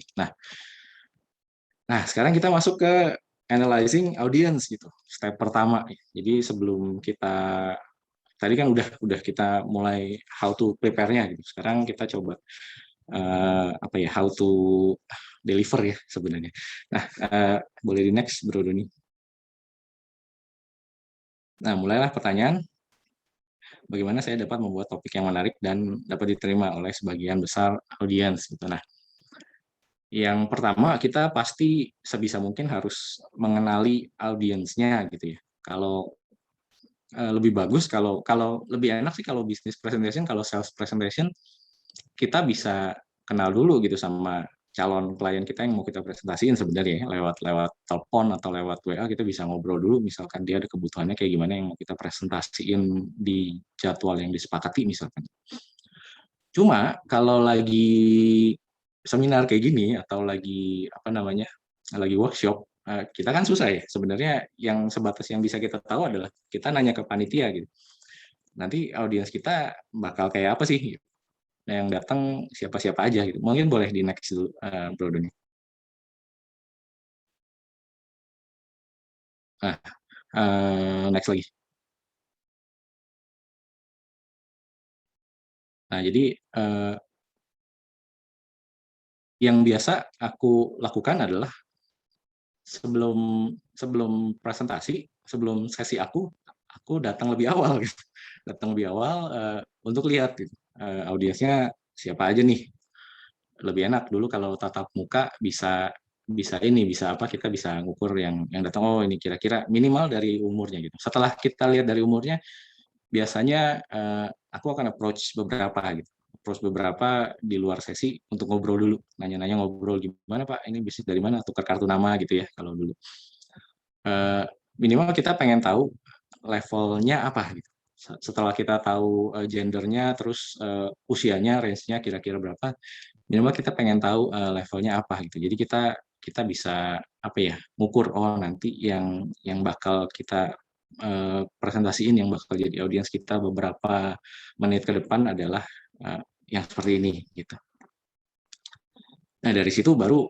Nah, sekarang kita masuk ke analyzing audience gitu, step pertama. Jadi sebelum kita tadi kan udah kita mulai how to prepare-nya gitu. Sekarang kita coba apa ya, how to deliver ya sebenarnya. Nah, boleh di next Bro Doni. Nah, mulailah pertanyaan. Bagaimana saya dapat membuat topik yang menarik dan dapat diterima oleh sebagian besar audiens gitu. Nah, yang pertama kita pasti sebisa mungkin harus mengenali audiensnya gitu ya. Kalau lebih bagus kalau kalau lebih enak sih kalau business presentation, kalau sales presentation kita bisa kenal dulu gitu sama calon klien kita yang mau kita presentasiin sebenarnya ya, lewat lewat telepon atau lewat WA kita bisa ngobrol dulu, misalkan dia ada kebutuhannya kayak gimana yang mau kita presentasiin di jadwal yang disepakati misalkan. Cuma kalau lagi seminar kayak gini atau lagi apa namanya, lagi workshop, kita kan susah ya sebenarnya, yang sebatas yang bisa kita tahu adalah kita nanya ke panitia gitu. Nanti audiens kita bakal kayak apa sih? Nah, yang datang siapa-siapa aja gitu. Mungkin boleh di next dulu, Bro Doni. Nah, next lagi. Nah, jadi yang biasa aku lakukan adalah sebelum sebelum presentasi, sebelum sesi aku datang lebih awal gitu. Datang lebih awal untuk lihat gitu, audiensnya siapa aja nih. lebih enak. Dulu kalau tatap muka bisa bisa apa, kita bisa ngukur yang datang, oh ini kira-kira minimal dari umurnya gitu. Setelah kita lihat dari umurnya, biasanya aku akan approach beberapa gitu. Approach beberapa di luar sesi untuk ngobrol dulu, nanya-nanya, ngobrol, gimana Pak, ini bisnis dari mana, tukar kartu nama gitu ya kalau dulu. Minimal kita pengen tahu levelnya apa gitu. Setelah kita tahu gendernya, terus usianya, range-nya kira-kira berapa, minimal kita pengen tahu levelnya apa gitu. Jadi kita bisa apa ya, ngukur, oh nanti yang bakal kita presentasiin, yang bakal jadi audiens kita beberapa menit ke depan adalah yang seperti ini gitu. Nah dari situ baru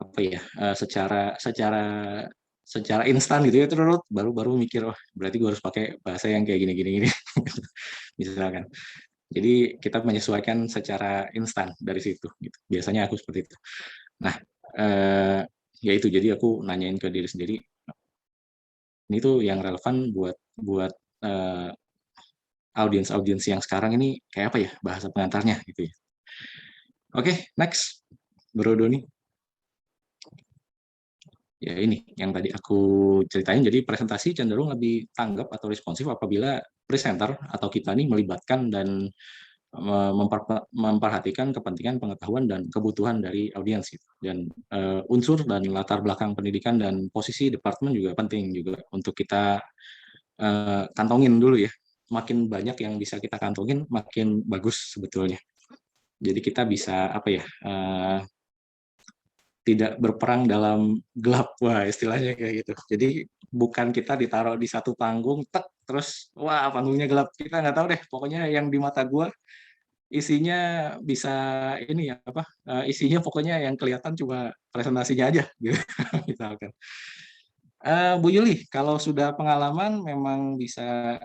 apa ya, secara instan gitu ya, terus baru mikir, oh berarti gue harus pakai bahasa yang kayak gini misalkan. Jadi kita menyesuaikan secara instan dari situ gitu. Biasanya aku seperti itu. Nah, ya itu, jadi aku nanyain ke diri sendiri, ini tuh yang relevan buat audiens yang sekarang ini kayak apa ya bahasa pengantarnya gitu ya. Oke, next, Bro Doni. Ya ini yang tadi aku ceritain, jadi presentasi cenderung lebih tanggap atau responsif apabila presenter atau kita nih melibatkan dan memperhatikan kepentingan, pengetahuan, dan kebutuhan dari audiens gitu. Dan unsur dan latar belakang pendidikan dan posisi departemen juga penting juga untuk kita kantongin dulu ya. Makin banyak yang bisa kita kantongin, makin bagus sebetulnya. Jadi kita bisa apa ya, tidak berperang dalam gelap, wah istilahnya kayak gitu. Jadi bukan kita ditaruh di satu panggung, tek, terus wah panggungnya gelap, kita nggak tahu deh. Pokoknya yang di mata gua isinya bisa ini ya apa, isinya pokoknya yang kelihatan cuma presentasinya aja gitu misalkan. Bu Yuli, kalau sudah pengalaman memang bisa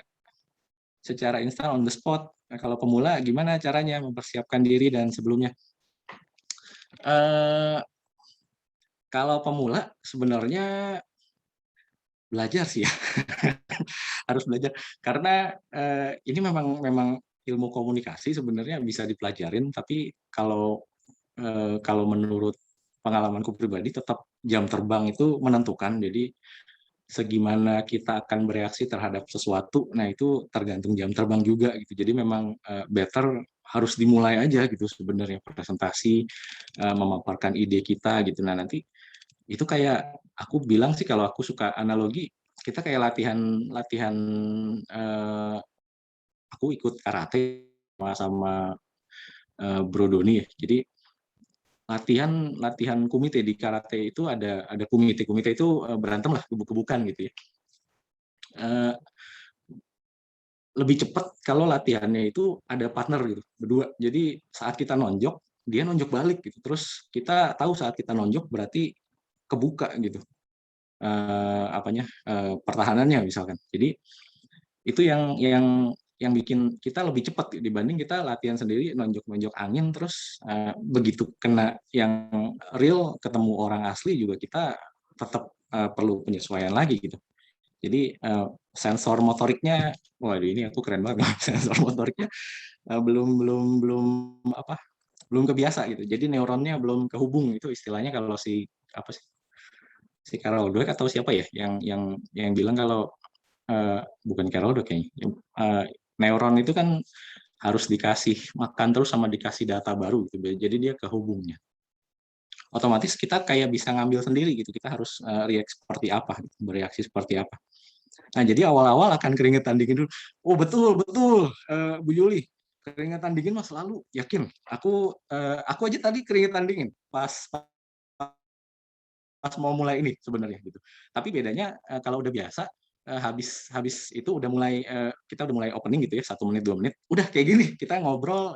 secara instan on the spot. Nah, kalau pemula gimana caranya mempersiapkan diri dan sebelumnya? Eh, Kalau pemula sebenarnya belajar sih ya, harus belajar karena ini memang ilmu komunikasi sebenarnya bisa dipelajarin, tapi kalau menurut pengalamanku pribadi tetap jam terbang itu menentukan. Jadi segimana kita akan bereaksi terhadap sesuatu, nah itu tergantung jam terbang juga gitu. Jadi memang better harus dimulai aja gitu sebenarnya presentasi, memaparkan ide kita gitu. Nah nanti itu kayak aku bilang sih, kalau aku suka analogi, kita kayak latihan aku ikut karate sama Bro Doni ya. Jadi latihan kumite di karate itu ada kumite itu berantem lah, gebuk-gebukan gitu ya. Lebih cepat kalau latihannya itu ada partner gitu, berdua. Jadi saat kita nonjok, dia nonjok balik gitu. Terus kita tahu saat kita nonjok berarti kebuka gitu, pertahanannya misalkan. Jadi itu yang bikin kita lebih cepat dibanding kita latihan sendiri, nonjok angin, terus begitu kena yang real, ketemu orang asli juga kita tetap perlu penyesuaian lagi gitu. Jadi sensor motoriknya, waduh ini aku keren banget sensor motoriknya belum kebiasa gitu. Jadi neuronnya belum kehubung, itu istilahnya kalau si Carol Dweck atau siapa ya yang bilang kalau bukan Carol Dweck kayaknya. Neuron itu kan harus dikasih makan terus sama dikasih data baru gitu. Jadi dia kehubungnya. Otomatis kita kayak bisa ngambil sendiri gitu. Kita harus react seperti apa, bereaksi seperti apa. Nah, jadi awal-awal akan keringetan dingin dulu. Oh, betul, Bu Yuli. Keringetan dingin mah selalu, yakin. Aku aja tadi keringetan dingin pas mau mulai ini sebenarnya gitu. Tapi bedanya kalau udah biasa, habis itu udah mulai kita udah mulai opening gitu ya, 1 menit 2 menit, udah kayak gini, kita ngobrol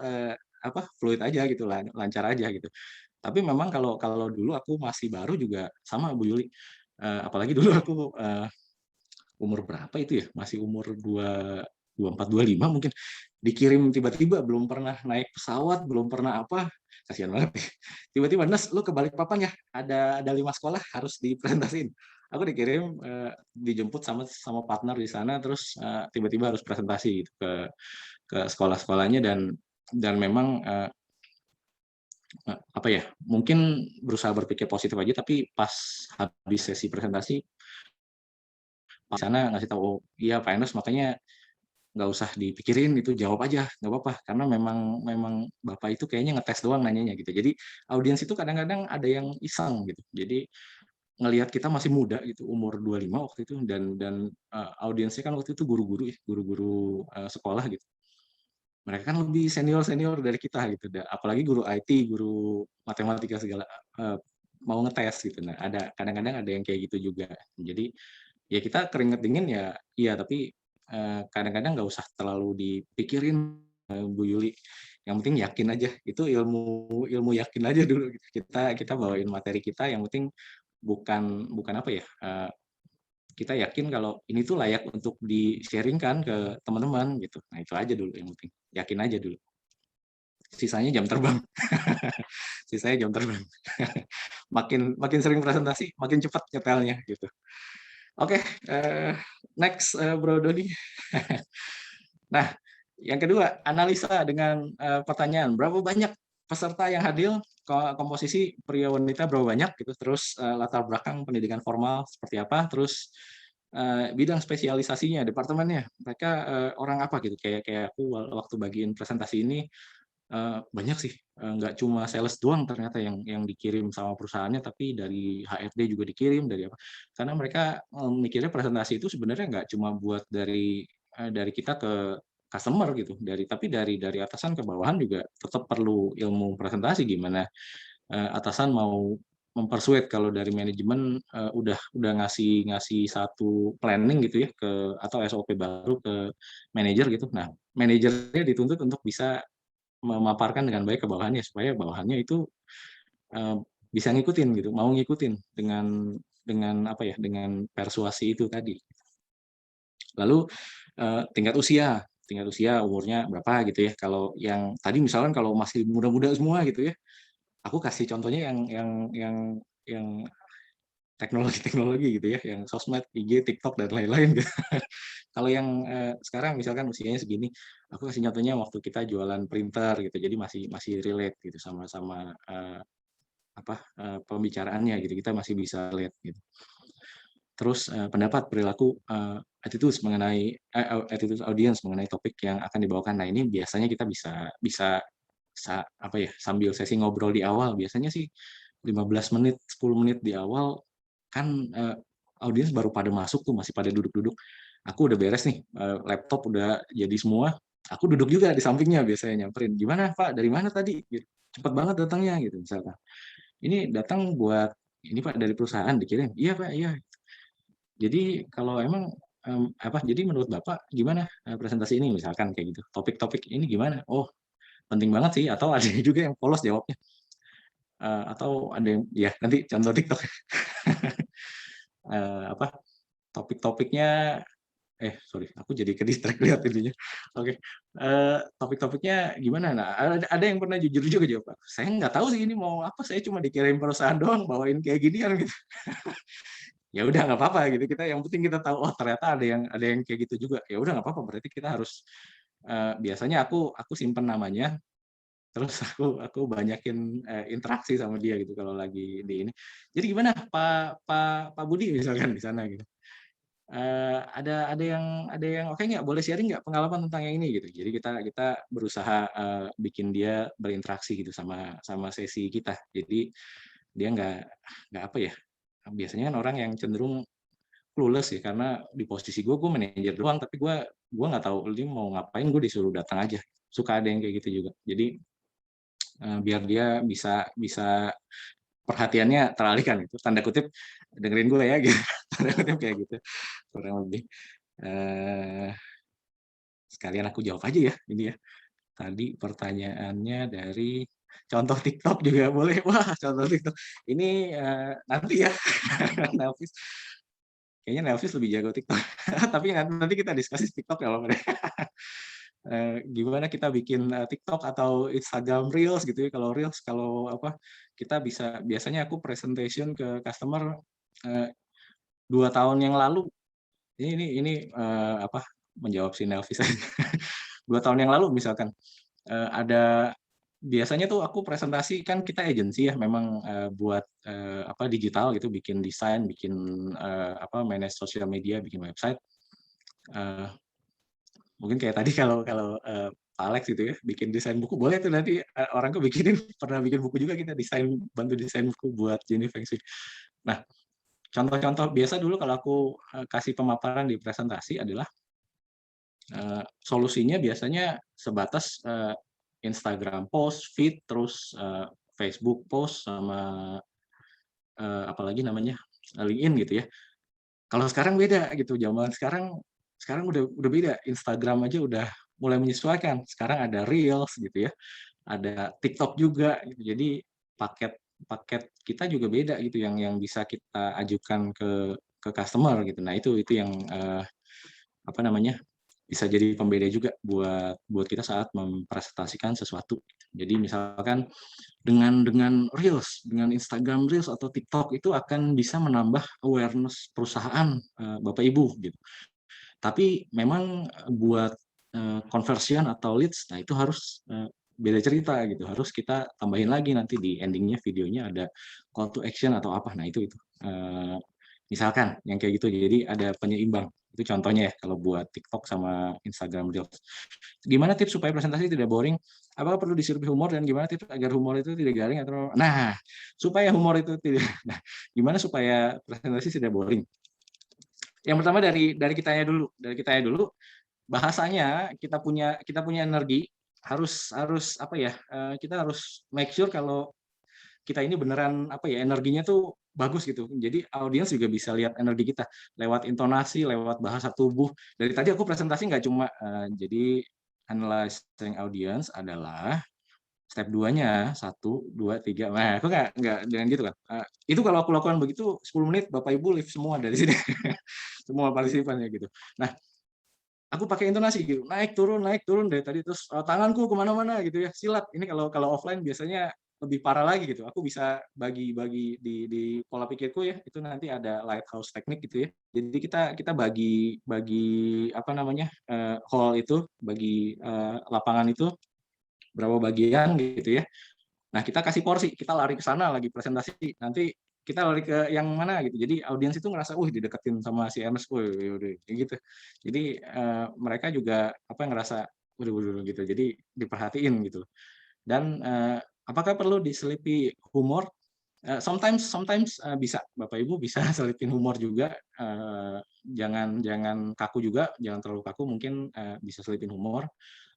fluid aja gitu, lancar aja gitu. Tapi memang kalau dulu aku masih baru juga sama Bu Yuli. Apalagi dulu aku umur berapa itu ya? Masih umur 24, 25 mungkin. Dikirim tiba-tiba, belum pernah naik pesawat, belum pernah apa, kasihan banget. Tiba-tiba, Nes, lu ke Balikpapan ya, ada 5 sekolah harus dipresentasiin. Aku dikirim, dijemput sama partner di sana, terus tiba-tiba harus presentasi gitu ke sekolah-sekolahnya, dan memang apa ya, mungkin berusaha berpikir positif aja, tapi pas habis sesi presentasi, di sana ngasih tahu, "Oh iya Pak Enes, makanya nggak usah dipikirin itu, jawab aja, nggak apa-apa, karena memang memang Bapak itu kayaknya ngetes doang nanyanya," gitu. Jadi audiens itu kadang-kadang ada yang iseng gitu. Jadi ngelihat kita masih muda gitu, umur 25 waktu itu, dan audiensnya kan waktu itu guru-guru ya, guru-guru, sekolah gitu. Mereka kan lebih senior-senior dari kita gitu, apalagi guru IT, guru matematika segala, eee, mau ngetes gitu. Nah, kadang-kadang ada yang kayak gitu juga. Jadi, ya kita keringet dingin ya iya, tapi, kadang-kadang nggak usah terlalu dipikirin, Bu Yuli. Yang penting yakin aja, itu ilmu ilmu yakin aja dulu gitu. Kita kita bawain materi kita, yang penting bukan bukan apa ya, kita yakin kalau ini tuh layak untuk di-sharing-kan ke teman-teman gitu. Nah, itu aja dulu yang penting, yakin aja dulu. Sisanya jam terbang. Sisanya jam terbang. Makin makin sering presentasi, makin cepat nyetelnya gitu. Oke, next, Bro Doni. Nah, yang kedua, analisa dengan, pertanyaan, berapa banyak peserta yang hadir, komposisi pria wanita berapa banyak gitu, terus, latar belakang pendidikan formal seperti apa, terus, bidang spesialisasinya, departemennya, mereka, orang apa gitu. Kayak kayak aku waktu bagiin presentasi ini, banyak sih, nggak cuma sales doang ternyata yang dikirim sama perusahaannya, tapi dari HRD juga dikirim, dari apa. Karena mereka, mikirnya presentasi itu sebenarnya nggak cuma buat dari kita ke customer gitu, tapi dari atasan ke bawahan juga tetap perlu ilmu presentasi, gimana, atasan mau mempersuade kalau dari manajemen, udah ngasih ngasih satu planning gitu ya atau SOP baru ke manajer gitu. Nah, manajernya dituntut untuk bisa memaparkan dengan baik ke bawahannya, supaya bawahannya itu, eee, bisa ngikutin gitu, mau ngikutin dengan apa ya, dengan persuasi itu tadi. Lalu, tingkat usia umurnya berapa gitu ya, kalau yang tadi misalkan kalau masih muda-muda semua gitu ya, aku kasih contohnya yang teknologi-teknologi gitu ya, yang sosmed, IG, TikTok, dan lain-lain gitu. Kalau yang, sekarang misalkan usianya segini, aku kasih contohnya waktu kita jualan printer gitu, jadi masih masih relate gitu sama pembicaraannya gitu, kita masih bisa relate gitu. Terus, pendapat, perilaku, attitudes mengenai attitude audience mengenai topik yang akan dibawakan. Nah, ini biasanya kita bisa bisa apa ya, sambil sesi ngobrol di awal, biasanya sih 15 menit, 10 menit di awal, kan, audiens baru pada masuk tuh, masih pada duduk-duduk. Aku udah beres nih, laptop udah jadi semua, aku duduk juga di sampingnya biasanya nyamperin, "Gimana Pak, dari mana tadi?" Gitu. "Cepet banget datangnya," gitu misalkan. "Ini datang buat ini Pak, dari perusahaan dikirim?" "Iya Pak, iya." Jadi kalau emang, jadi menurut Bapak gimana, presentasi ini? Misalkan kayak gitu, "Topik-topik ini gimana?" "Oh, penting banget sih," atau ada juga yang polos jawabnya, atau ada yang ya nanti contoh TikTok, apa, topik-topiknya sorry, aku jadi ke-distract lihat ininya. Oke, topik-topiknya gimana? Nah, ada yang pernah jujur juga jawab, Pak, "Saya nggak tahu sih ini mau apa, saya cuma dikirim perusahaan doang bawain kayak ginian," gitu. Ya udah nggak apa-apa gitu, kita yang penting kita tahu, oh ternyata ada yang kayak gitu juga. Ya udah nggak apa-apa, berarti kita harus, biasanya aku simpen namanya, terus aku banyakin, interaksi sama dia gitu kalau lagi di ini. "Jadi gimana Pak Pak Pak Budi?" Misalkan di sana gitu. "Ada yang oke nggak? Boleh sharing nggak pengalaman tentang yang ini?" Gitu. Jadi kita kita berusaha, bikin dia berinteraksi gitu sama sama sesi kita. Jadi dia nggak apa ya, biasanya kan orang yang cenderung clueless ya, karena di posisi gue manajer doang, tapi gue nggak tahu ini mau ngapain, gue disuruh datang aja. Suka ada yang kayak gitu juga. Jadi, biar dia bisa bisa perhatiannya teralihkan gitu, tanda kutip, "Dengerin gue ya," gitu, tanda kutip kayak gitu, kurang lebih. Eee, Sekalian aku jawab aja ya, ini ya. Tadi pertanyaannya dari contoh TikTok juga boleh. Wah, contoh TikTok. Ini, nanti ya, Nelvis. Kayaknya Nelvis lebih jago TikTok. Tapi nanti kita diskusi TikTok kalau lama deh. Gimana kita bikin, TikTok atau Instagram Reels gitu ya. Kalau Reels, kalau apa, kita bisa biasanya aku presentation ke customer, eee, 2 tahun yang lalu. Menjawab si Nelvis aja. 2 tahun yang lalu misalkan, ada biasanya tuh aku presentasi kan kita agensi ya memang buat apa digital gitu, bikin desain, bikin apa manage sosial media, bikin website. Mungkin kayak tadi kalau kalau Pak Alex gitu ya, bikin desain buku boleh tuh nanti orang bikinin pernah bikin buku juga kita desain bantu desain buku buat Jenny Feng Shui. Nah, contoh-contoh biasa dulu kalau aku kasih pemaparan di presentasi adalah solusinya biasanya sebatas Instagram post, feed, terus Facebook post sama apalagi namanya LinkedIn gitu ya. Kalau sekarang beda gitu, zaman sekarang udah beda. Instagram aja udah mulai menyesuaikan. Sekarang ada Reels gitu ya, ada TikTok juga gitu. Jadi paket paket kita juga beda gitu yang bisa kita ajukan ke customer gitu. Nah, itu yang apa namanya? Bisa jadi pembeda juga buat kita saat mempresentasikan sesuatu. Jadi misalkan dengan Reels, dengan Instagram Reels atau TikTok itu akan bisa menambah awareness perusahaan Bapak Ibu gitu. Tapi memang buat conversion atau leads, nah itu harus beda cerita gitu. Harus kita tambahin lagi nanti di endingnya videonya ada call to action atau apa. Nah itu misalkan yang kayak gitu. Jadi ada penyeimbang. Itu contohnya ya kalau buat TikTok sama Instagram Reels. Gimana tips supaya presentasi tidak boring? Apakah perlu disertai humor dan gimana tips agar humor itu tidak garing atau nah, supaya humor itu tidak nah, gimana supaya presentasi tidak boring? Yang pertama dari kitanya dulu bahasanya kita punya energi harus apa ya? Kita harus make sure kalau kita ini beneran apa ya energinya tuh bagus gitu. Jadi audiens juga bisa lihat energi kita lewat intonasi, lewat bahasa tubuh. Dari tadi aku presentasi nggak cuma jadi analyzing audience adalah step 2-nya 1, 2, 3. Nah, aku nggak dengan gitu kan. Itu kalau aku lakukan begitu 10 menit Bapak Ibu live semua dari sini. Semua partisipannya gitu. Nah, aku pakai intonasi gitu, naik turun dari tadi terus tanganku kemana-mana gitu ya, silat. Ini kalau offline biasanya lebih parah lagi gitu. Aku bisa bagi di pola pikirku ya, itu nanti ada lighthouse teknik gitu ya. Jadi kita bagi apa namanya hall itu, bagi lapangan itu berapa bagian gitu ya. Nah, kita kasih porsi, kita lari ke sana lagi presentasi. Nanti kita lari ke yang mana gitu. Jadi audiens itu ngerasa, dideketin sama si Ernest, kayak gitu. Jadi mereka juga apa ngerasa, waduh gitu. Jadi diperhatiin gitu. Dan apakah perlu diselipi humor? Sometimes bisa, Bapak Ibu bisa selipin humor juga. Jangan kaku juga, jangan terlalu kaku. Mungkin bisa selipin humor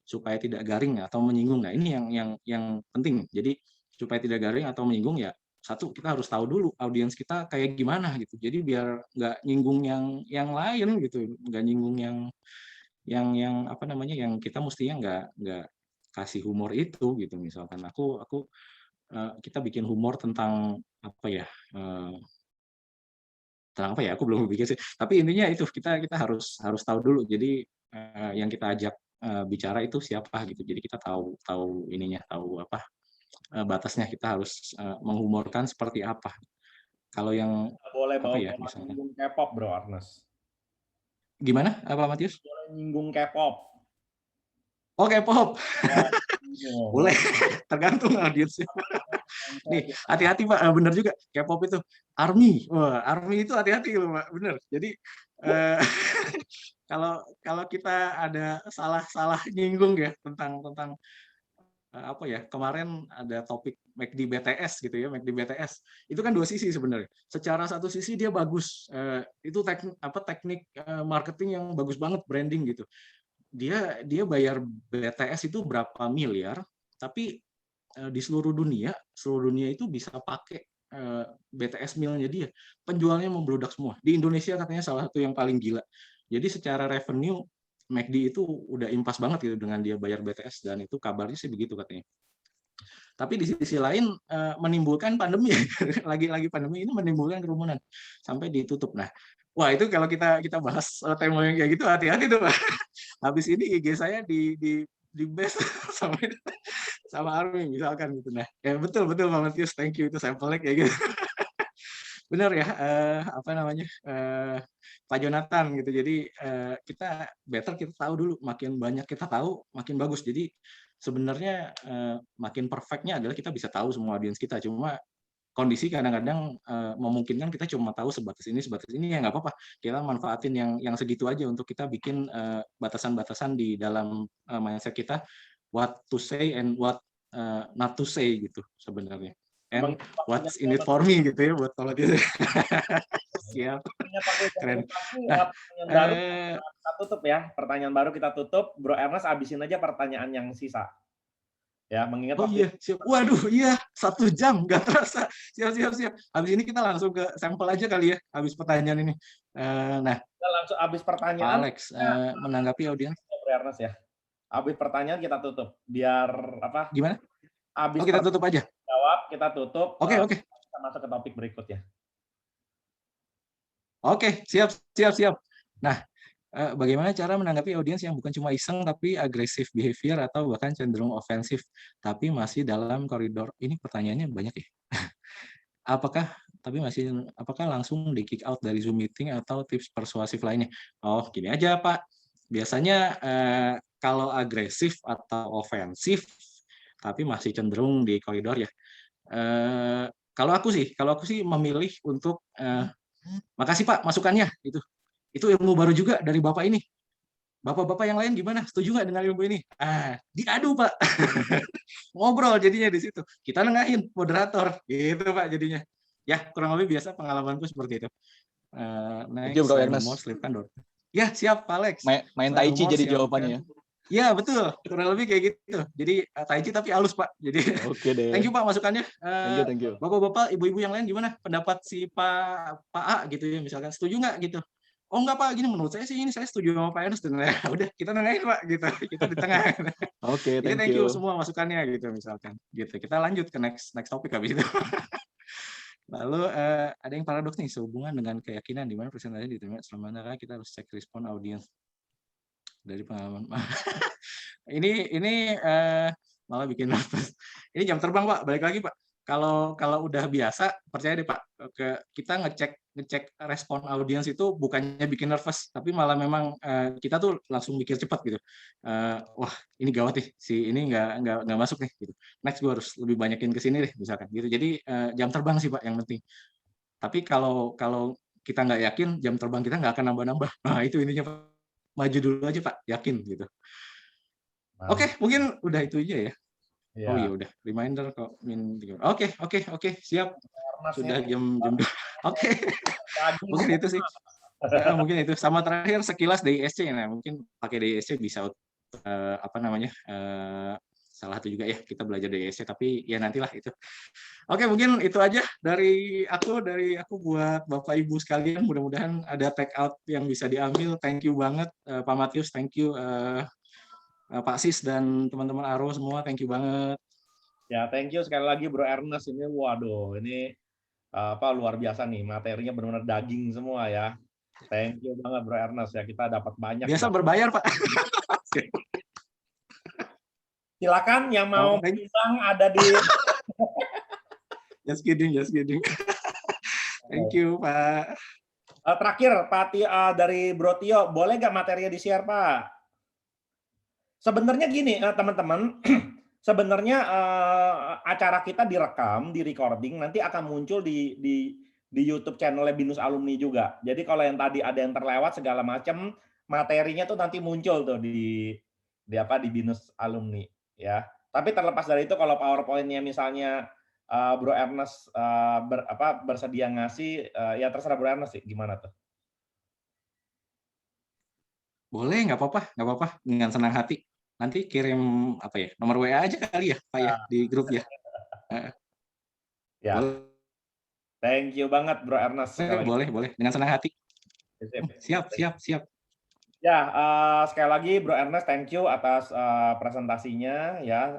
supaya tidak garing atau menyinggung. Nah, ini yang penting. Jadi supaya tidak garing atau menyinggung ya satu kita harus tahu dulu audiens kita kayak gimana gitu. Jadi biar nggak nyinggung yang lain gitu, nggak nyinggung yang apa namanya yang kita mestinya nggak kasih humor itu gitu. Misalkan kita bikin humor tentang apa ya? Tentang apa ya? Aku belum bikin sih. Tapi intinya itu kita harus tahu dulu. Jadi yang kita ajak bicara itu siapa gitu. Jadi kita tahu ininya, tahu apa batasnya kita harus menghumorkan seperti apa. Kalau yang Boleh apa bawa ya tema misalnya. nyinggung K-pop, Bro Ernest. Gimana? Apa Matius? Boleh nyinggung K-pop. Oh, K-pop. Ya, Boleh, tergantung audiensnya. Nih, hati-hati Pak, bener juga K-pop itu ARMY. Wah, ARMY itu hati-hati loh Pak, bener. Jadi eh, kalau kita ada salah nyinggung ya tentang apa ya kemarin ada topik McD BTS gitu ya McD BTS itu kan dua sisi sebenarnya secara satu sisi dia bagus itu teknik marketing yang bagus banget branding gitu dia bayar BTS itu berapa miliar tapi di seluruh dunia itu bisa pakai BTS meal-nya dia penjualnya membludak semua di Indonesia katanya salah satu yang paling gila jadi secara revenue McD itu udah impas banget gitu dengan dia bayar BTS dan itu kabarnya sih begitu katanya. Tapi di sisi lain menimbulkan pandemi lagi-lagi pandemi ini menimbulkan kerumunan sampai ditutup. Nah, wah itu kalau kita bahas tema yang kayak gitu hati-hati tuh Pak. Habis ini IG saya di base sama Army misalkan gitu. Nah, ya betul Pak Matius, thank you itu sampelnya kayak gitu. benar ya, apa namanya, Pak Jonathan gitu. Jadi, kita kita tahu dulu, makin banyak kita tahu, makin bagus. Jadi sebenarnya, makin perfect-nya adalah kita bisa tahu semua audiens kita. Cuma kondisi kadang-kadang, memungkinkan kita cuma tahu sebatas ini, ya nggak apa-apa. Kita manfaatin yang segitu aja untuk kita bikin, batasan-batasan di dalam, mindset kita, what to say and what, not to say gitu sebenarnya. And what's in it for me gitu ya buat kalau gitu. Siap, keren. Nah, Pertanyaan baru eee kita tutup ya. Pertanyaan baru kita tutup. Bro Ernest habisin aja pertanyaan yang sisa. Ya, mengingat oh waktu iya, siap. Waduh, iya, 1 jam, nggak terasa. Siap siap siap. Habis ini kita langsung ke sampel aja kali ya, habis pertanyaan ini. Nah, kita langsung habis Pak pertanyaan Alex, menanggapi audiens Bro Ernest ya. Habis pertanyaan kita tutup. Biar apa? gimana? Habis Oh, kita tutup aja? jawab, kita tutup. Oke oke. Kita masuk ke topik berikutnya. Oke, siap siap siap. Nah, bagaimana cara menanggapi audiens yang bukan cuma iseng tapi agresif behavior atau bahkan cenderung ofensif, tapi masih dalam koridor ini pertanyaannya banyak ya. Apakah langsung di-kick out dari Zoom meeting atau tips persuasif lainnya? Oh, gini aja, Pak. Biasanya, kalau agresif atau ofensif, tapi masih cenderung di koridor ya, kalau aku sih memilih untuk, "Makasih Pak masukannya," itu ilmu baru juga dari Bapak ini. Bapak-bapak yang lain gimana? Setuju nggak dengan ilmu ini? Diadu Pak. Ngobrol jadinya di situ. Kita nengahin, moderator, gitu Pak jadinya. Ya, kurang lebih biasa pengalamanku seperti itu. Itu Next, Bro selain Ernest. humor, selipkan door. Ya, siap Pak Alex. Main Selain tai chi humor, jadi siapkan. jawabannya ya. Ya, betul. Kurang lebih kayak gitu. Jadi, tai chi tapi halus Pak. Jadi, Oke deh. thank you Pak masukannya. Thank you. Bapak-bapak, ibu-ibu yang lain gimana pendapat si Pak A gitu ya misalkan, setuju nggak gitu? Oh enggak Pak, gini menurut saya sih ini saya setuju sama Pak Ernest. Udah kita nengahin Pak gitu, kita di tengah. Oke, Jadi thank thank you you. semua masukannya gitu misalkan. Gitu. Kita lanjut ke next topik habis itu. Lalu ada yang paradoks nih sehubungan dengan keyakinan di mana presentasi diterima sementara kita harus cek respon audiens dari pengalaman. Ini malah bikin nervous. Ini jam terbang Pak, balik lagi Pak. Kalau udah biasa, percaya deh Pak, kita ngecek respon audiens itu bukannya bikin nervous, tapi malah memang kita tuh langsung mikir cepat gitu. Wah ini gawat nih, si ini nggak masuk nih. Gitu. Next gue harus lebih banyakin ke sini deh, misalkan. Gitu. Jadi jam terbang sih Pak yang penting. Tapi kalau kita nggak yakin, jam terbang kita nggak akan nambah-nambah. Nah itu ininya Pak. Maju dulu aja Pak, yakin gitu. Oke, mungkin udah itu aja ya. Ya. Oh iya udah, reminder kok Oke, siap. Sudah jam 2. Oke. Mungkin itu sih. Mungkin itu sama terakhir sekilas DISC. Nah, mungkin pakai DISC bisa apa namanya? Salah satu juga ya kita belajar DISC tapi ya nantilah itu. Oke, mungkin itu aja dari aku buat Bapak Ibu sekalian. Mudah-mudahan ada take out yang bisa diambil. Thank you banget Pak Matius, thank you Pak Sis dan teman-teman Aro semua, thank you banget. Ya, thank you sekali lagi Bro Ernest. Ini waduh, ini luar biasa nih, materinya benar-benar daging semua ya. Thank you banget Bro Ernest ya, kita dapat banyak. Biasa berbayar Pak. Silakan yang mau bilang ada di. Just kidding. Thank you Pak. Terakhir Pak dari Bro Tio, boleh nggak materinya di-share Pak? Sebenarnya gini teman-teman, sebenarnya acara kita direkam, di recording, nanti akan muncul di YouTube channelnya Binus Alumni juga. Jadi kalau yang tadi ada yang terlewat segala macam, materinya tuh nanti muncul tuh di Binus Alumni ya. Tapi terlepas dari itu kalau PowerPoint-nya misalnya Bro Ernest bersedia ngasih, ya terserah Bro Ernest sih, gimana tuh? Boleh, nggak apa-apa, dengan senang hati. Nanti kirim nomor WA aja kali ya, Pak ya, di grup ya. Ya. Boleh. Thank you banget Bro Ernest. Boleh, dengan senang hati. Siap. Ya, sekali lagi Bro Ernest, thank you atas presentasinya ya.